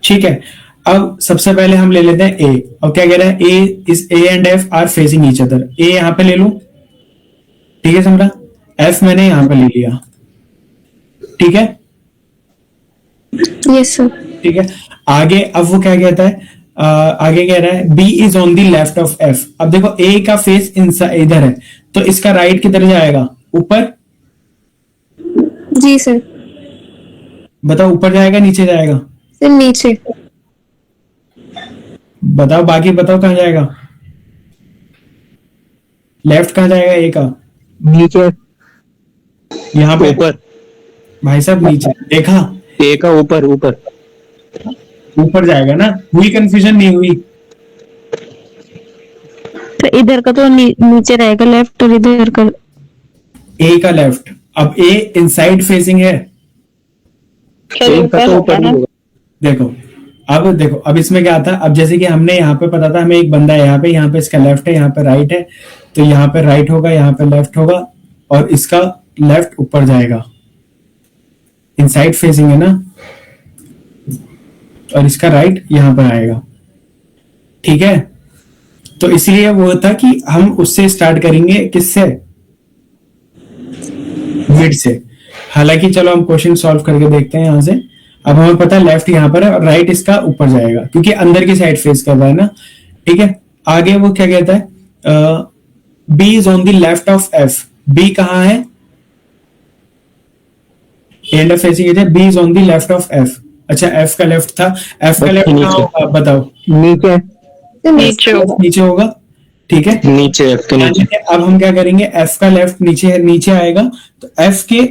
S1: ठीक है। अब सबसे पहले हम ले लेते हैं ए। अब क्या कह रहा है, A and F are facing each other. A यहां पे ले लूं, ठीक है समझा, एफ मैंने यहां पे ले लिया, ठीक है।
S8: Yes sir.
S1: ठीक है, आगे अब वो क्या कहता है, आगे कह रहा है B is on the left of F. अब देखो ए का फेस इधर है, तो इसका राइट किधर जाएगा, ऊपर।
S8: जी सर।
S1: बताओ ऊपर जाएगा नीचे जाएगा,
S8: सर नीचे।
S1: बताओ बाकी बताओ कहां जाएगा, लेफ्ट कहां जाएगा ए का,
S2: नीचे।
S1: यहाँ पे
S6: ऊपर
S1: भाई साहब, नीचे देखा,
S6: ए का ऊपर
S1: ऊपर जाएगा ना। हुई कंफ्यूजन, नहीं हुई।
S4: तो इधर का तो नीचे रहेगा लेफ्ट, और इधर का
S1: ए का लेफ्ट। अब ए इनसाइड फेसिंग है,
S6: ए का तो ऊपर ही होगा।
S1: देखो अब इसमें क्या था, अब जैसे कि हमने यहाँ पे पता था हमें एक बंदा है यहाँ पे इसका लेफ्ट है, यहाँ पे राइट है, तो यहाँ पे राइट होगा, यहाँ पे लेफ्ट होगा, और इसका लेफ्ट ऊपर जाएगा, इनसाइड फेसिंग है ना, और इसका राइट यहाँ पर आएगा, ठीक है। तो इसलिए वो था कि हम उससे स्टार्ट करेंगे, किससे, मिड से। हालांकि चलो हम क्वेश्चन सॉल्व करके देखते हैं यहाँ से। अब हमें पता है लेफ्ट यहाँ पर है और राइट इसका ऊपर जाएगा क्योंकि अंदर की साइड फेस कर रहा है ना। ठीक है, आगे वो क्या कहता है, B is on the left of F. B कहाँ है, एंड ऑफ फेसिंग है, B is on the left of F. अच्छा एफ का लेफ्ट था, एफ का लेफ्ट कहाँ होगा बताओ,
S2: नीचे
S5: नीचे हो।
S1: नीचे होगा। ठीक है,
S6: नीचे एफ के नीचे।
S1: अब हम क्या करेंगे, एफ का लेफ्ट नीचे है, नीचे आएगा तो एफ के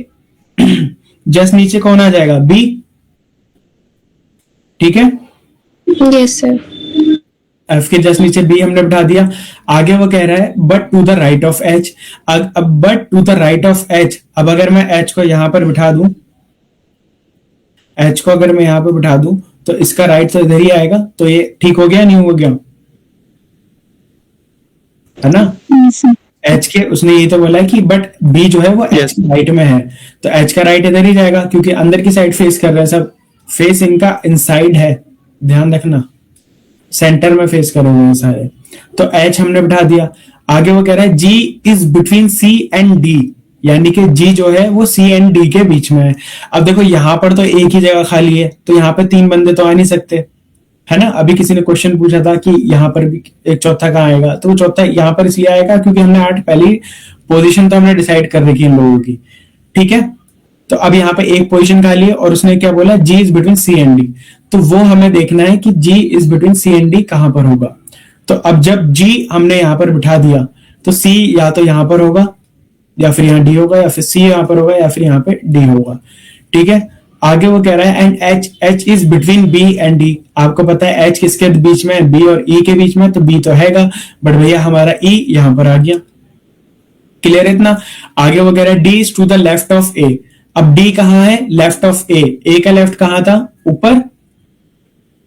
S1: जस्ट नीचे कौन आ जाएगा, बी। ठीक है,
S8: यस सर।
S1: एफ के जस्ट नीचे बी हमने बिठा दिया। आगे वो कह रहा है but to the right of H. अब but to the right of H, अब अगर मैं एच को यहां पर बिठा दूं, एच को अगर मैं यहां पर बिठा दूं तो इसका राइट तो इधर ही आएगा। तो ये ठीक हो गया नहीं हो गया, है ना। एच के उसने ये तो बोला है कि बट बी जो है वो एच के राइट में है, तो एच का राइट इधर ही जाएगा क्योंकि अंदर की साइड फेस कर रहा है सब। फेस इनका इनसाइड है, ध्यान रखना, सेंटर में फेस करोगे सारे। तो एच हमने बिठा दिया। आगे वो कह रहा है G is between C and D, यानी कि जी जो है वो सी एंड डी के बीच में है। अब देखो यहां पर तो एक ही जगह खाली है, तो यहाँ पे 3 बंदे तो आ नहीं सकते, है ना। अभी किसी ने क्वेश्चन पूछा था कि यहाँ पर भी एक चौथा कहाँ आएगा, तो वो चौथा यहाँ पर इसलिए आएगा क्योंकि हमने 8 पहली पोजीशन तो हमने डिसाइड कर रखी है इन लोगों की। ठीक है, तो अब यहाँ पे एक पोजीशन खाली है और उसने क्या बोला, G is between C and D. तो वो हमें देखना है कि G is between C and D कहां पर होगा। तो अब जब जी हमने यहां पर बिठा दिया तो सी या तो यहां पर होगा या फिर यहाँ डी होगा, या फिर सी यहां पर होगा या फिर यहाँ पे डी होगा। ठीक है, आगे वो कह रहा है and H, H is between B and D. आपको पता है एच किसके बीच में है, बी और ई के बीच में, तो बी तो हैगा, बट भैया हमारा ई यहां पर आ गया। क्लियर है इतना। आगे वो कह रहा है D is to the left of A. अब डी कहां है, लेफ्ट ऑफ ए का लेफ्ट कहां था, ऊपर।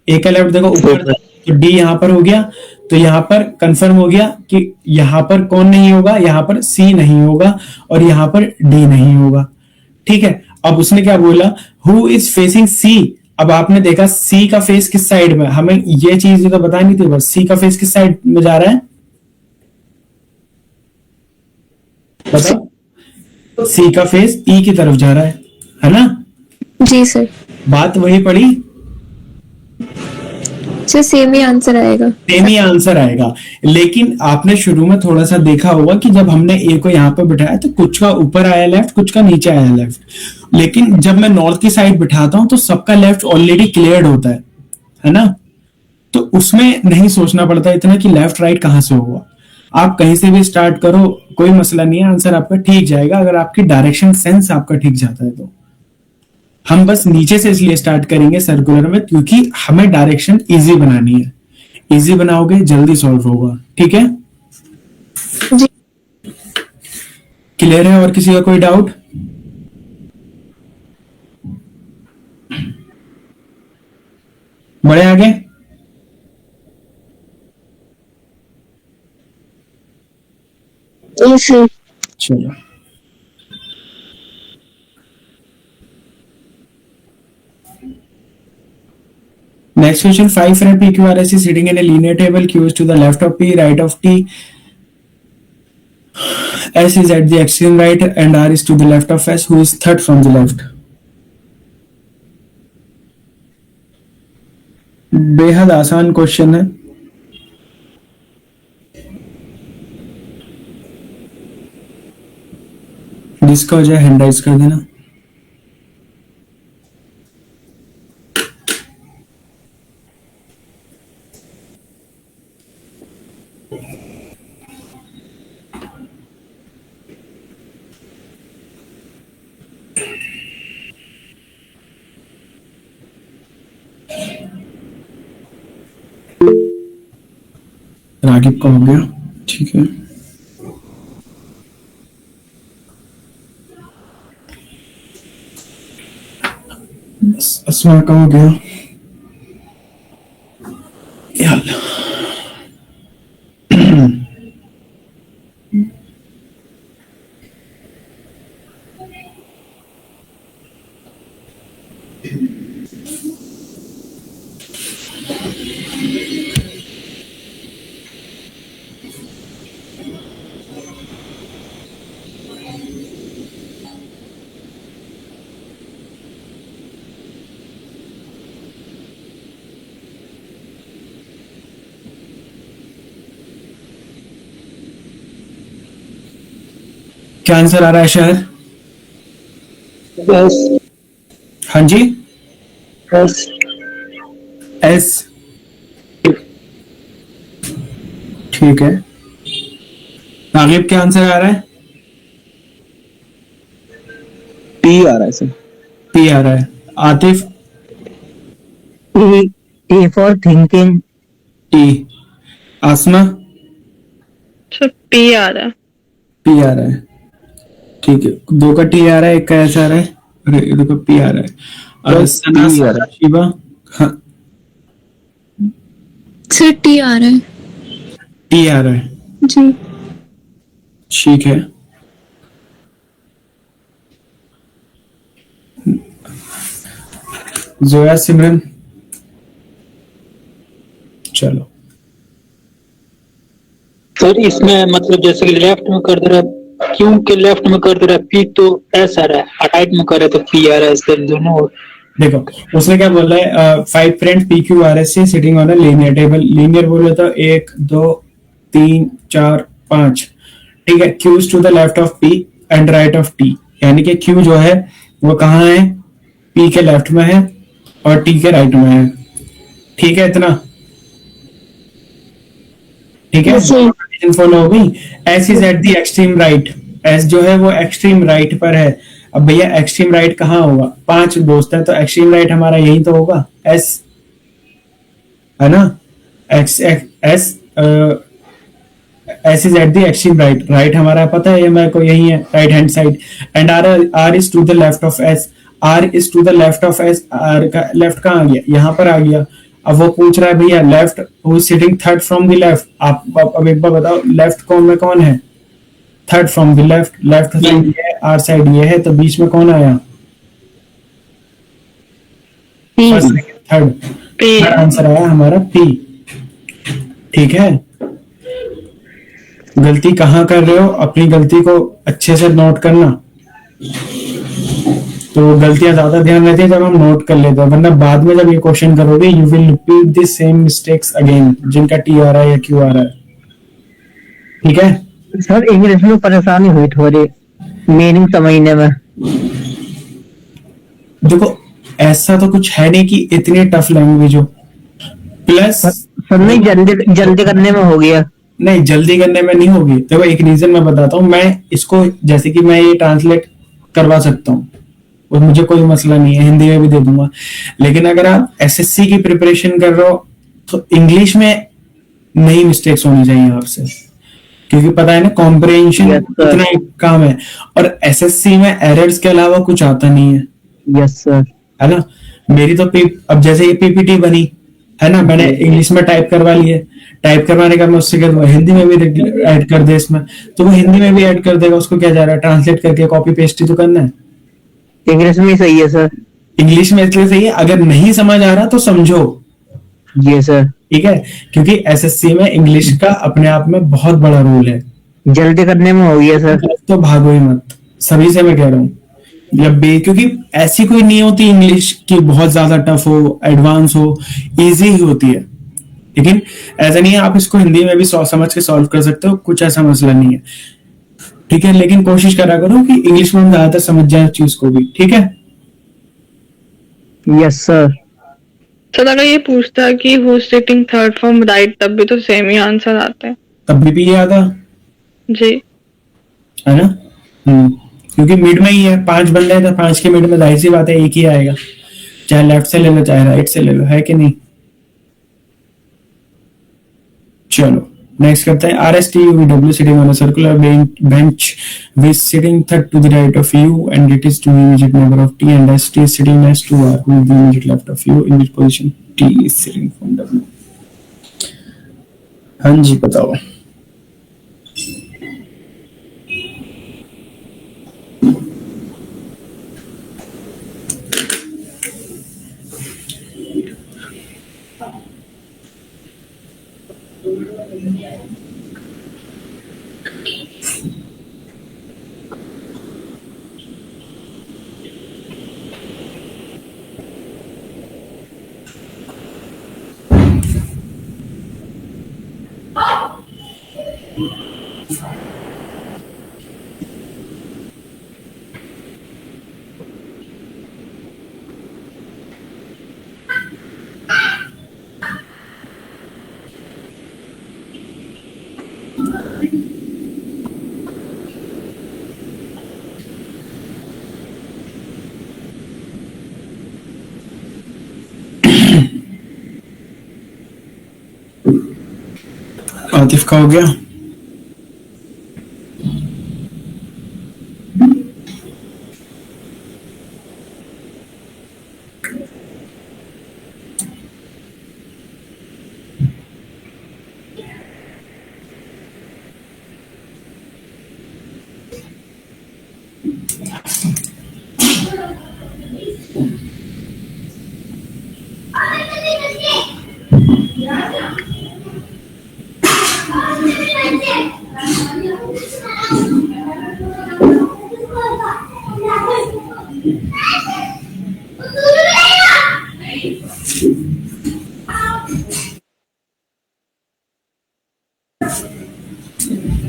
S1: ए का लेफ्ट देखो ऊपर था, तो डी यहां पर हो गया। तो यहां पर कंफर्म हो गया कि यहां पर कौन नहीं होगा, यहां पर सी नहीं होगा और यहां पर डी नहीं होगा। ठीक है, अब उसने क्या बोला, हु इज फेसिंग सी। अब आपने देखा सी का फेस किस साइड में, हमें ये चीज तो बतानी थी बस, सी का फेस किस साइड में जा रहा है बताओ। सी का फेस ई की तरफ जा रहा है ना।
S8: जी सर।
S1: बात वही पड़ी,
S8: सर सेम ही आंसर आएगा।
S1: सेम ही आंसर आएगा। लेकिन आपने शुरू में थोड़ा सा देखा होगा कि जब हमने ए को यहाँ पे बिठाया तो कुछ का ऊपर आया लेफ्ट, कुछ का नीचे आया लेफ्ट। लेकिन जब मैं नॉर्थ की साइड बिठाता हूं तो सबका लेफ्ट ऑलरेडी क्लियर्ड होता है ना। तो उसमें नहीं सोचना पड़ता इतना कि लेफ्ट राइट कहां से होगा। आप कहीं से भी स्टार्ट करो, कोई मसला नहीं है, आंसर आपका ठीक जाएगा अगर आपकी डायरेक्शन सेंस आपका ठीक जाता है। तो हम बस नीचे से इसलिए स्टार्ट करेंगे सर्कुलर में क्योंकि हमें डायरेक्शन इजी बनानी है। इजी बनाओगे जल्दी सॉल्व होगा। ठीक है,
S8: जी।
S1: क्लियर है, और किसी का कोई डाउट? बढ़े आगे। चलो next question, 5 rep PQRS is sitting in a linear table. Q is to the left of P, right of T. S is at the extreme right and R is to the left of S. Who is third from the left? बेहद आसान question है। जिसका हो जाए hand raise कर देना। रागिब का हो गया, ठीक है। अस्मा का हो गया, यार क्या आंसर आ रहा है शहर?
S2: एस
S1: हाँ जी,
S2: एस
S1: एस। ठीक है, रागिब क्या आंसर आ रहा है?
S6: पी आ रहा है सर।
S1: पी आ रहा है। Atif?
S2: T for thinking.
S1: T. Asma?
S5: Sir P आ रहा है।
S1: पी आ रहा है। ठीक है, दो का टी आ रहा है, एक का एस आ रहा है। अरे दो का पी आ रहा है। और
S6: सर,
S1: सना,
S6: P आ रहा है।
S1: शिवा? हाँ,
S8: सर टी आ रहा है।
S1: टी आ रहा है।
S8: जी।
S1: ठीक है, जोया, सिमरन? चलो,
S6: सर इसमें मतलब जैसे कि लेफ्ट में कर दे रहा है, क्यों के लेफ्ट में कर दे रहा है पी तो एस आ रहा है, राइट में कर रहा है तो पी आ रहा है, सर दोनों।
S1: देखो उसने क्या बोला है, 5 friends P Q R S sitting on a linear table. Linear बोले तो 1 2 3 4 5। ठीक है, Q's to the left of P and right of T, यानी कि क्यू जो है वो कहाँ है? पी के लेफ्ट में है और टी के राइट में है। ठीक है, इतना ठीक है, फॉलो हो गई। S is at the extreme right. S जो है वो एक्सट्रीम राइट पर है। अब भैया एक्सट्रीम राइट कहाँ होगा? 5 दोस्त हैं तो एक्सट्रीम राइट हमारा यही तो होगा, एस, है ना? X S S is at the extreme right. Right हमारा पता है ये मेरे को यही है, right hand side. And R is to the left of S. R is to the left of S. R का लेफ्ट कहाँ आ गया? यहाँ पर आ गया। अब वो पूछ रहा है भैया left, who is sitting third from the left. आप अब एक बार बताओ, लेफ्ट कौन में कौन है? Third from the left. Left side ये है, आर साइड ये है, तो बीच में कौन आया? First, second, third.
S5: P
S1: third answer आया हमारा पी। ठीक है, गलती कहाँ कर रहे हो? अपनी गलती को अच्छे से नोट करना। तो गलतियां ज्यादा ध्यान रहती है जब हम नोट कर लेते हैं, वरना बाद में जब ये क्वेश्चन करोगे you will repeat the same mistakes again, जिनका टी आ रहा है या क्यू आ रहा है। ठीक है,
S2: सर इंग्लिश में परेशानी हुई थोड़ी मीनिंग समझने में।
S1: देखो ऐसा तो कुछ है नहीं कि इतनी टफ लैंग्वेज हो। प्लस
S2: सर नहीं, जल्दी जल्दी करने में हो गया।
S1: नहीं, जल्दी करने में नहीं होगी। देखो एक रीजन मैं बताता हूँ, मैं इसको जैसे कि मैं ये ट्रांसलेट करवा सकता हूँ और मुझे कोई मसला नहीं है, हिंदी में भी दे दूंगा। लेकिन अगर आप एसएससी की प्रिपरेशन कर रहे हो तो इंग्लिश में नहीं मिस्टेक्स होनी चाहिए आपसे, क्योंकि पता है ना कॉम्प्रिहेंशन
S2: Yes, sir.
S1: इतना एक काम है। और एसएससी में एरर्स के अलावा कुछ आता नहीं है,
S2: यस सर।
S1: है ना? मेरी तो अब जैसे ये पीपीटी बनी है ना, मैंने इंग्लिश में टाइप करवा लिए। टाइप करवाने का मैं उससे कह दूंगा हिंदी में भी ऐड कर दे इसमें, तो वो हिंदी में भी ऐड कर देगा। उसको क्या जा रहा है, ट्रांसलेट करके कॉपी पेस्ट ही तो करना है।
S2: इंग्लिश में सही है सर।
S1: इंग्लिश में इसलिए सही है, अगर नहीं समझ आ रहा तो समझो।
S2: जी सर।
S1: ठीक है, क्योंकि एसएससी में इंग्लिश का अपने आप में बहुत बड़ा रोल है।
S2: जल्दी करने में हो गया सर।
S1: तो भागो ही मत, सभी से मैं कह रहा हूँ। क्योंकि ऐसी कोई नहीं होती इंग्लिश की बहुत ज्यादा टफ हो, एडवांस हो, इजी ही होती है। लेकिन ऐसा नहीं है, आप इसको हिंदी में भी समझ के सॉल्व कर सकते हो, कुछ ऐसा मसला नहीं है। ठीक है, लेकिन कोशिश करा करो कि इंग्लिश में हम ज्यादातर समझ जाए उस चीज को भी। ठीक है,
S2: यस सर।
S5: सर अगर ये पूछता कि who sitting third from right, तब भी तो सेम ही आंसर आता है।
S1: तब भी याद आ,
S5: जी।
S1: है ना? क्योंकि मिड में ही है, 5 बंदे हैं तो 5 के मिड में जाहिर सी बात है एक ही आएगा, चाहे लेफ्ट से ले लो चाहे राइट से ले लो, है कि नहीं? चलो नेक्स्ट करते हैं। RSTUVW sitting on a circular bench with sitting third to the right of U and it is to the immediate neighbor of T, and ST is sitting next to R who is the immediate left of U, in which position T is sitting from W। हाँ जी बताओ। आतिफ का हो गया।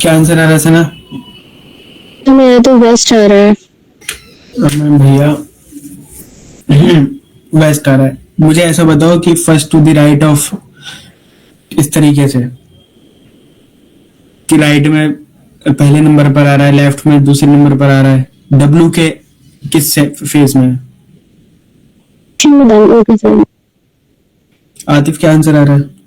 S1: क्या answer आ रहा है सना?
S4: तो मेरा तो वेस्ट आ रहा है।
S1: भैया वेस्ट आ रहा है। मुझे ऐसा बताओ कि first to the right of, इस तरीके से कि राइट में पहले नंबर पर आ रहा है, लेफ्ट में दूसरे नंबर पर आ रहा है, डब्ल्यू के किस फेज में है?
S4: Okay sir.
S1: आतिफ क्या आंसर आ रहा है?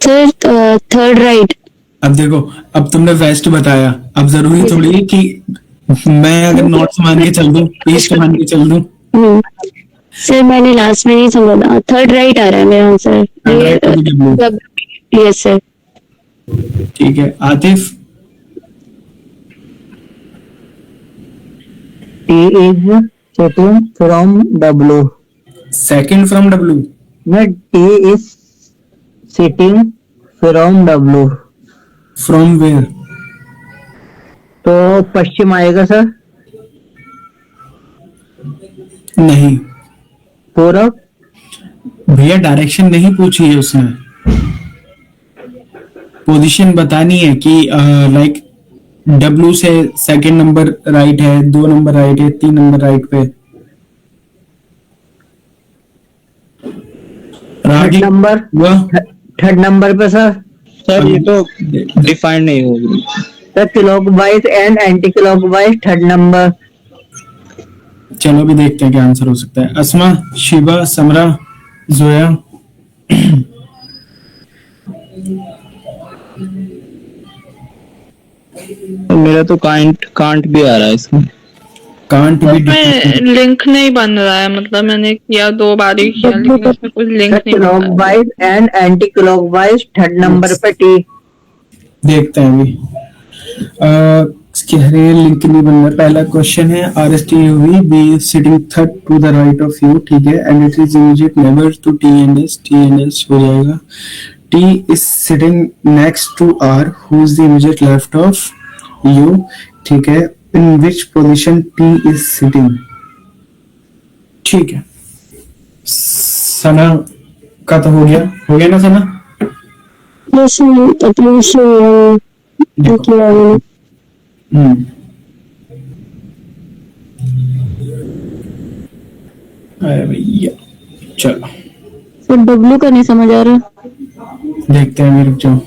S4: Sir third right.
S1: अब देखो, अब तुमने वेस्ट बताया, अब जरूरी थोड़ी है कि मैं अगर नॉर्थ मान के चल दूं, ईस्ट मान के चल दूं।
S4: सर मैंने लास्ट में नहीं समझा, थर्ड राइट आ रहा है मेरा आंसर। Yes sir.
S1: ठीक है Atif.
S2: T is sitting from W.
S1: Second from W.
S2: No, T is sitting from W.
S1: From where?
S2: तो पश्चिम आएगा सर।
S1: नहीं
S2: पूरब।
S1: भैया, डायरेक्शन नहीं पूछी है उसने, पोजीशन बतानी है कि लाइक डब्ल्यू से सेकंड नंबर राइट है, 2 नंबर राइट है, 3 नंबर राइट पे।
S2: थर्ड नंबर,
S1: वह
S2: थर्ड नंबर पे सर।
S9: सर ये तो डिफाइंड नहीं होगी
S2: sir. Clockwise and anti clockwise third number.
S1: चलो भी देखते हैं क्या आंसर हो सकता है। अस्मा, शिबा, समरा, जोया।
S9: मेरा तो कांट भी आ रहा है इसमें।
S1: कांट भी
S5: उसमें लिंक नहीं बन रहा है, मतलब मैंने किया 2 बार ही किया लेकिन उसमें कुछ लिंक नहीं बन रहा है।
S2: Clockwise and anti clockwise third number पे टी।
S1: देखते हैं अभी। इसके हरे लिंक नहीं बन रहा। पहला क्वेश्चन है R S T U V B sitting third to the right of U, ठीक है, and it is immediate neighbour to T and S हो जाएगा। T is sitting next to R who is the immediate left of U, ठीक है, in which position T is sitting, ठीक है। सना का तो हो गया ना सना? अरे भैया चलो
S4: सर डब्ल्यू का नहीं समझ आ रहा।
S1: देखते हैं, रुक जाओ।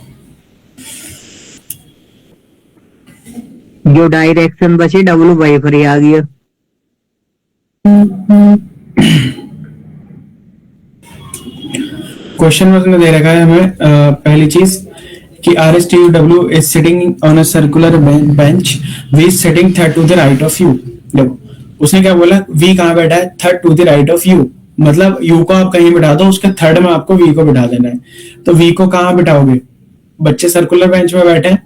S2: जो डायरेक्शन बची डब्ल्यू वाई पर ही आ गया।
S1: क्वेश्चन में दे रखा है हमें पहली चीज कि R S T U W is sitting on a circular bench, V is sitting third to the right of U. देखो उसने क्या बोला, वी कहाँ बैठा है? Third to the right of U, मतलब यू को आप कहीं बिठा दो, उसके थर्ड में आपको वी को बिठा देना है। तो वी को कहाँ बिठाओगे? बच्चे सर्कुलर बेंच में बैठे हैं,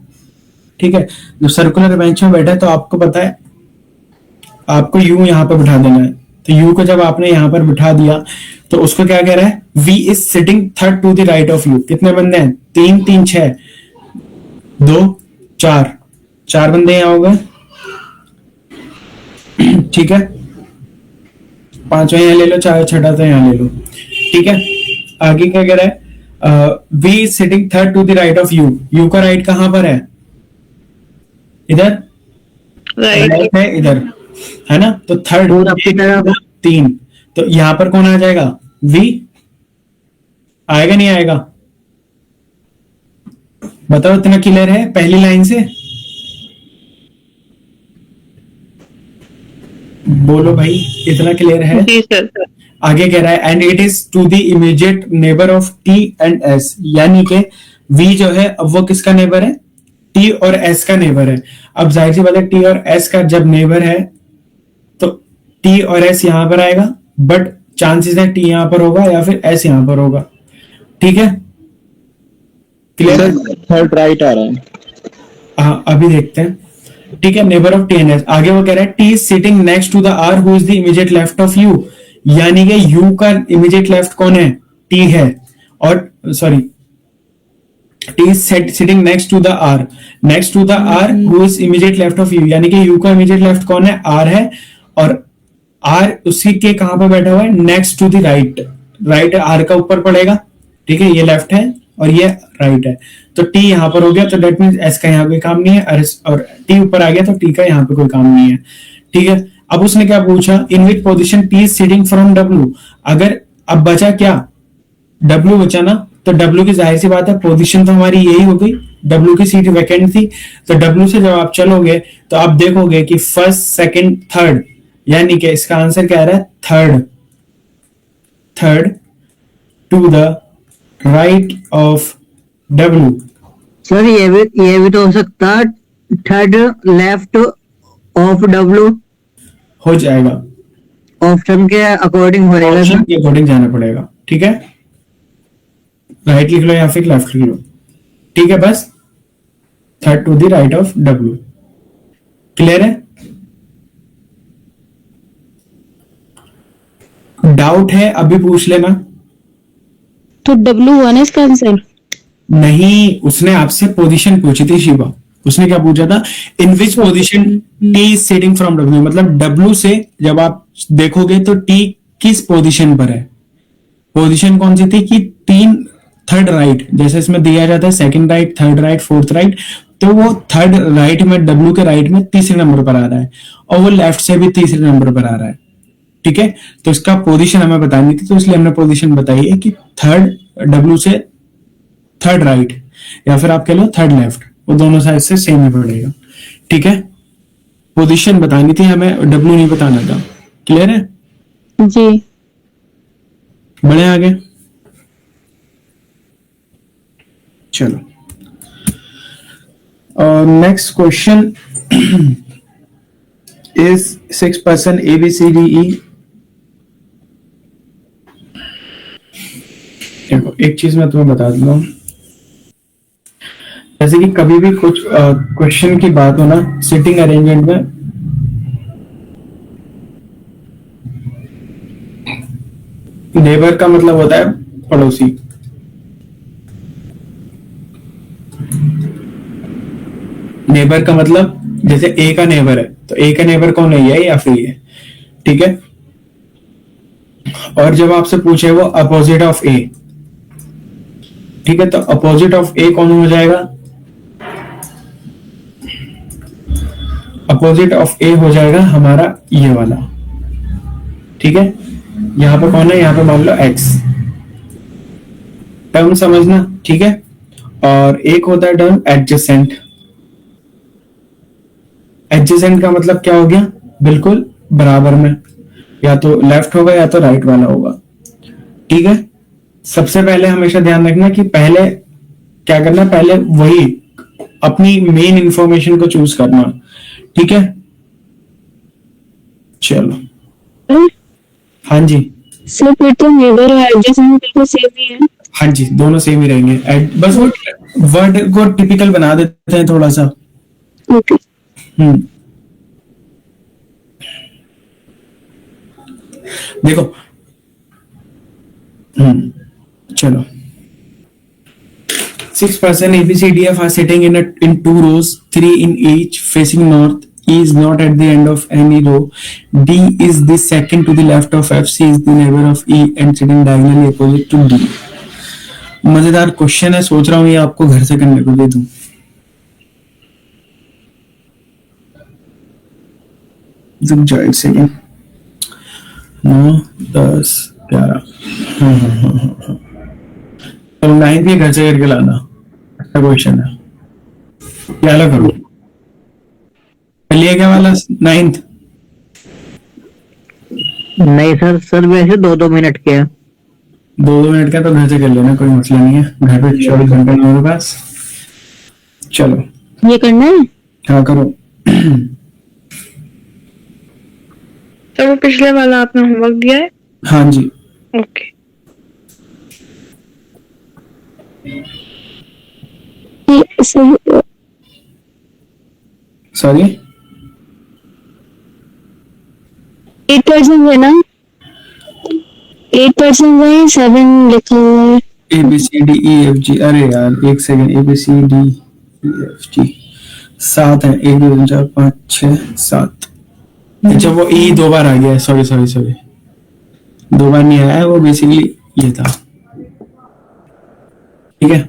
S1: ठीक है, जो सर्कुलर बेंच में बैठा है तो आपको पता है आपको यू यहाँ पर बिठा देना है। तो यू को जब आपने यहाँ पर बिठा दिया तो उसको क्या कह रहा है? V is sitting third to the right of U. कितने बंदे हैं? 3 3 6 2 4 बंदे यहाँ हो गए, ठीक है। 5वां यहाँ ले लो, 6ठा तो यहाँ ले लो, ठीक है। आगे क्या कह रहा है? V is sitting third to the right of U. U का राइट कहां पर है? इधर राइट है, इधर है ना। तो थर्ड 3, तो यहां पर कौन आ जाएगा? वी आएगा नहीं आएगा? बताओ, इतना क्लियर है पहली लाइन से? बोलो भाई, इतना क्लियर है?
S5: जी सर।
S1: आगे कह रहा है and it is to the immediate neighbour of T and S, यानी कि वी जो है अब वो किसका नेबर है, टी और एस का नेबर है। अब जाहिर सी बात है टी और एस का जब नेबर है तो टी और एस यहां पर आएगा, बट चांसेस है टी यहां पर होगा या फिर एस यहां पर होगा। ठीक है, क्लियर?
S9: थर्ड राइट आ रहा है।
S1: हाँ अभी देखते हैं। ठीक है, neighbour of T and S. आगे वो कह रहा है T is sitting next to the R who is the immediate left of U, यानी कि यू का इमीडिएट लेफ्ट कौन है, टी है, और sorry T is sitting next to the R, next to the R who is immediate left of U, यानी कि you का इमीडिएट लेफ्ट कौन है, आर है, और आर उसी के कहां पे बैठा हुआ है, next to the right, right R का ऊपर पड़ेगा। ठीक है, ये लेफ्ट है और ये राइट है, तो टी यहां पर हो गया, तो दैट मींस एस का यहां कोई काम नहीं है, और टी ऊपर आ गया तो टी का यहां पे कोई काम नहीं है। ठीक है, अब उसने क्या पूछा, in which position T is sitting from W. अगर अब बचा क्या, डब्ल्यू बचा ना, तो डब्ल्यू की जाहिर सी बात है पोजीशन तो हमारी यही हो गई, डब्ल्यू की सीट वैकेंट थी, तो डब्ल्यू से जब आप चलोगे तो आप देखोगे कि फर्स्ट सेकंड थर्ड, यानी कि इसका आंसर क्या आ रहा है, third, third to the right of W.
S2: Sir ये भी तो हो सकता है, थर्ड लेफ्ट ऑफ डब्ल्यू
S1: हो जाएगा,
S2: ऑप्शन के अकॉर्डिंग हो जाएगा
S1: ऑप्शन
S2: सर।
S1: के अकॉर्डिंग जाना पड़ेगा। ठीक है, राइट लिख लो या फिर लेफ्ट लिख लो। ठीक है, बस third to the right of W. Clear है? डाउट है अभी पूछ लेना।
S4: तो W1 है इसका आंसर।
S1: नहीं, उसने आपसे पोजीशन पूछी थी शिवा, उसने क्या पूछा था, in which position T is sitting from W, मतलब डब्ल्यू से जब आप देखोगे तो टी किस पोजीशन पर है। पोजीशन कौन सी थी कि तीन, थर्ड राइट, जैसे इसमें दिया जाता है second right, third right, fourth right, तो वो थर्ड राइट में डब्ल्यू के राइट में तीसरे नंबर पर आ रहा है, और वो लेफ्ट से भी तीसरे नंबर पर आ रहा है। ठीक है, तो इसका पोजीशन हमें बतानी थी, तो इसलिए हमने पोजीशन बताई है कि थर्ड डब्ल्यू से थर्ड राइट, या फिर आप कह लो थर्ड लेफ्ट, वो दोनों साइड से सेम ही पड़ेगा। ठीक है, पोजीशन बतानी थी हमें, डब्ल्यू नहीं बताना था। क्लियर है?
S4: जी।
S1: बढ़े आगे, चलो। Next question is 6 person A B C D E। देखो एक चीज मैं तुम्हें बता दूंगा, जैसे कि कभी भी कुछ क्वेश्चन की बात हो ना सिटिंग अरेंजमेंट में, नेबर का मतलब होता है पड़ोसी। नेबर का मतलब जैसे ए का नेबर है, तो ए का नेबर कौन है, ये या फिर ये। ठीक है, और जब आपसे पूछे वो अपोजिट ऑफ ए, ठीक है, तो अपोजिट ऑफ ए कौन हो जाएगा, अपोजिट ऑफ ए हो जाएगा हमारा ये वाला। ठीक है, यहां पे कौन है, यहां पे मान लो एक्स, टर्म समझना। ठीक है, और एक होता है टर्म एडजेसेंट। एडजेसेंट का मतलब क्या हो गया, बिल्कुल बराबर में, या तो लेफ्ट होगा या तो राइट वाला होगा। ठीक है, सबसे पहले हमेशा ध्यान रखना कि पहले क्या करना, पहले वही अपनी मेन इंफॉर्मेशन को चूज करना। ठीक है, चलो। हाँ जी
S4: सर फिर तो नेबर और एडजेसेंट बिल्कुल सेम ही है।
S1: हाँ जी, दोनों सेम ही रहेंगे, बस वो वर्ड को टिपिकल बना देते हैं थोड़ा सा।
S4: ओके।
S1: देखो चलो, 6 person A B C D F are sitting in 2 rows, 3 in each facing north. E is not at the end of any row. D is the second to the left of F. C is the neighbor of E and sitting diagonally opposite to D. मजेदार question है, सोच रहा हूँ ये आपको घर से करने को दे दूं। रुक जाओ एक सेकेंड। 9 10 11 तो 9 भी घर से करके लाना, अच्छा क्वेश्चन है। क्या ला करूं, चलिए क्या वाला 9th
S2: नहीं सर, सर वैसे 2-2 मिनट के हैं।
S1: 2 मिनट का तो घर से कर लेना, कोई मसला नहीं है, घर पे 24 घंटे नहीं मेरे पास। चलो
S4: ये करना है।
S1: हाँ करो।
S5: तो वो पिछले वाला आपने होमवर्क दिया है?
S1: हाँ जी।
S5: ओके।
S1: सॉरी
S4: 8% है ना, 8% है, 7 लिखा हुआ है।
S1: ABCDEFG, अरे यार एक सेकंड, ABCDEFG 7 है, 1 2 3 4 5 6 7। अच्छा वो E 2 बार आ गया है, सॉरी 2 बार नहीं आया है, वो बेसिकली ये था। ठीक है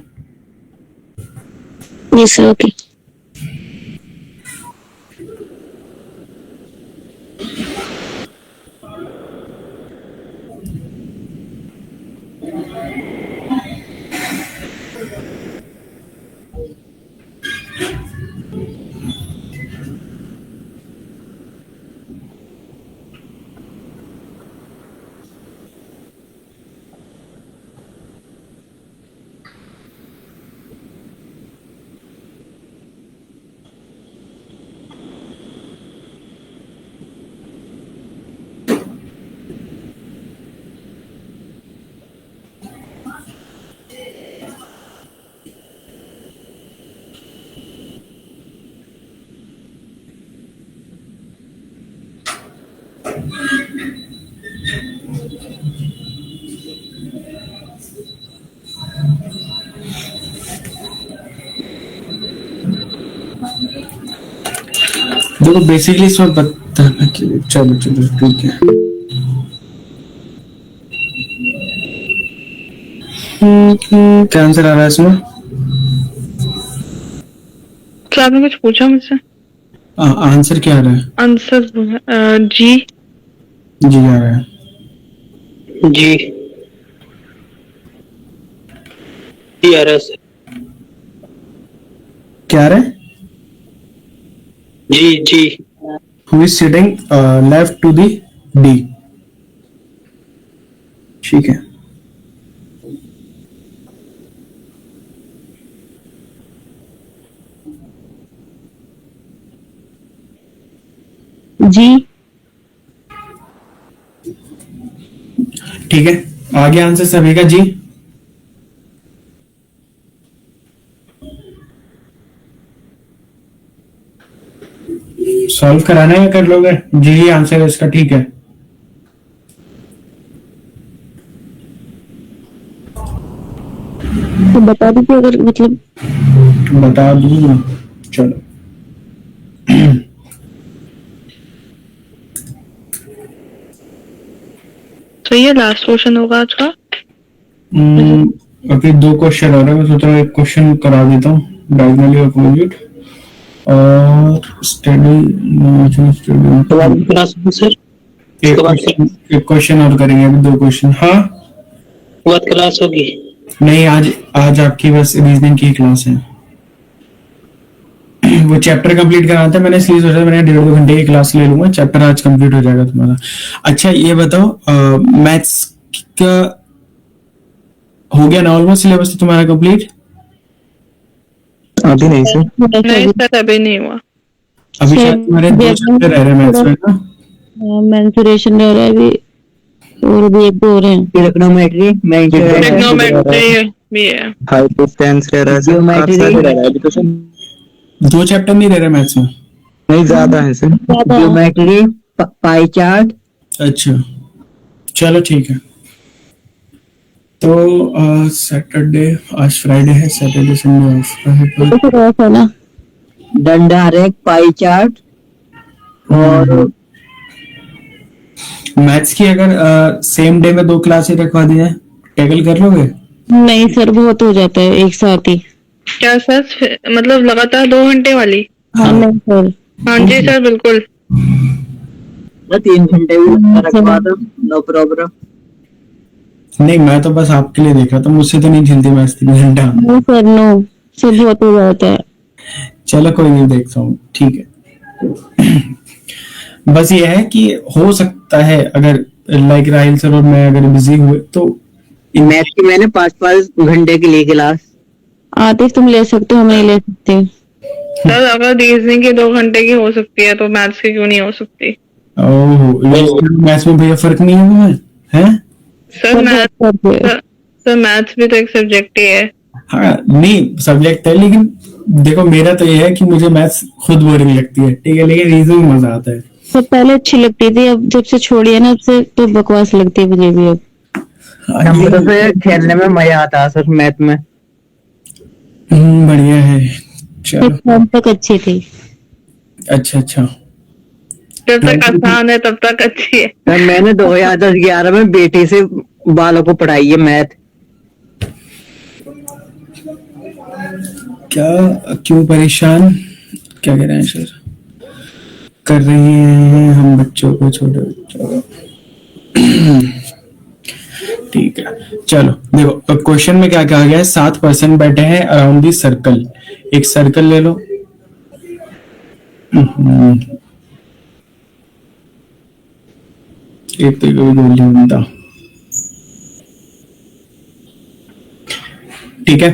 S4: यस सर, ओके।
S1: देखो बेसिकली इसमें बताना के लिए, चलो ठीक है। क्या आंसर आ रहा है इसमें?
S5: क्या आपने कुछ पूछा मुझसे?
S1: आंसर क्या आ रहा है?
S5: आंसर जी।
S1: जी आ रहा है।
S6: जी TRS।
S1: क्या आ रहा है?
S6: जी
S1: Who is sitting left to the D? ठीक है।
S4: जी
S1: ठीक है, आ गया आंसर सभी का जी। सॉल्व कराना है या कर लोगे? जी आंसर है इसका, ठीक है।
S4: तो बता दीजिए अगर मतलब।
S1: बता दूंगा, चलो।
S5: तो ये लास्ट क्वेश्चन होगा आज का।
S1: अभी 2 क्वेश्चन आ रहे हैं, मैं सोच रहा हूँ 1 क्वेश्चन करा देता हूँ, डायगोनली अपोजिट और
S6: सर
S1: एक क्वेश्चन और करेंगे, अभी 2 क्वेश्चन। हाँ
S6: बात क्लास होगी?
S1: नहीं, आज आपकी बस रीजनिंग की क्लास है। वो चैप्टर कंप्लीट कराना था, मैंने इसलिए सोचा मैंने 1.5-2 घंटे की क्लास ले लूंगा, चैप्टर आज कंप्लीट हो जाएगा तुम्हारा। अच्छा ये बताओ, मैथ्स का हो गया ना ऑलमोस्ट सिलेबस तो तुम्हारा कंप्लीट?
S9: अभी नहीं सर।
S5: नहीं सर अभी नहीं हुआ।
S1: अभी शायद तुम्हारे 2 चैप्टर रह रहे हैं मैथ्स में ना?
S4: मेंसुरेशन रह रहा है अभी, और अभी 1-2 हो रहे हैं।
S2: ट्रिग्नोमेट्री,
S5: ट्रिग्नोमेट्री भी है।
S9: हाइपोटेन्स रह रहा है सर,
S2: Geometry
S9: काफी सारे रह रहा है अभी तो सर।
S1: 2 चैप्टर नहीं रह रहे मैथ्स में?
S9: नहीं ज्यादा है सर।
S2: Geometry, pie chart.
S1: अच्छा चलो ठीक है। तो सैटरडे, आज फ्राइडे है, सैटरडे संडे ऑफ
S4: तो ना
S2: डंडा रेख, पाई चार्ट और
S1: मैथ्स की अगर सेम डे में 2 क्लासेस रखवा दी जाए, टैकल कर लोगे?
S4: नहीं सर, बहुत हो जाता है एक साथ ही।
S5: क्या सर, मतलब लगातार 2 घंटे वाली?
S4: हाँ नहीं सर।
S5: हाँ जी सर बिल्कुल।
S2: 3 घंटे भी रखवा दो, नो प्रॉब्लम।
S1: नहीं मैं तो बस आपके लिए देख रहा था, मुझसे तो नहीं झेलती मैथ्स 3 घंटा।
S4: नो सर, नो सर, बहुत हो जाता है।
S1: चलो कोई नहीं, देखता हूँ, ठीक है। बस ये है कि हो सकता है अगर लाइक राहिल सर और मैं अगर बिजी हुए तो
S2: मैथ की मैंने 5-5 घंटे के लिए क्लास।
S4: आतिफ तुम ले सकते हो, हम नहीं ले सकते।
S5: सर अगर रीजनिंग की 2 घंटे की हो सकती है तो मैथ्स की क्यों नहीं हो सकती?
S1: ओह, मैथ्स में भैया फर्क नहीं है तुम्हें, हैं?
S5: सर मैथ्स भी तो एक सब्जेक्ट ही है।
S1: हाँ नहीं, सब्जेक्ट है, लेकिन देखो मेरा तो ये है कि मुझे मैथ्स खुद बोरिंग लगती है, ठीक है, लेकिन रीजनिंग में मजा आता है।
S4: तो पहले अच्छी लगती थी, अब जब से छोड़ी है ना, अब से तो बकवास लगती है मुझे भी अब।
S2: हमको तो खेलने में मजा आता है सर मैथ में।
S1: बढ़िया है, चलो।
S4: तब तक अच्छी थी।
S1: अच्छा,
S5: जब तक आसान है तब तक अच्छी है।
S2: सर मैंने 2010-11 में बेटे से बालों को पढ़ाई है मैथ।
S1: क्यों परेशान, क्या कह रहे हैं सर? कर रही हैं हम बच्चों को, छोटे बच्चों को। ठीक है, चलो देखो क्वेश्चन में क्या कहा गया है। 7 पर्सन बैठे हैं अराउंड दी सर्कल। एक सर्कल ले लो। एक तो गोली बनता, ठीक है।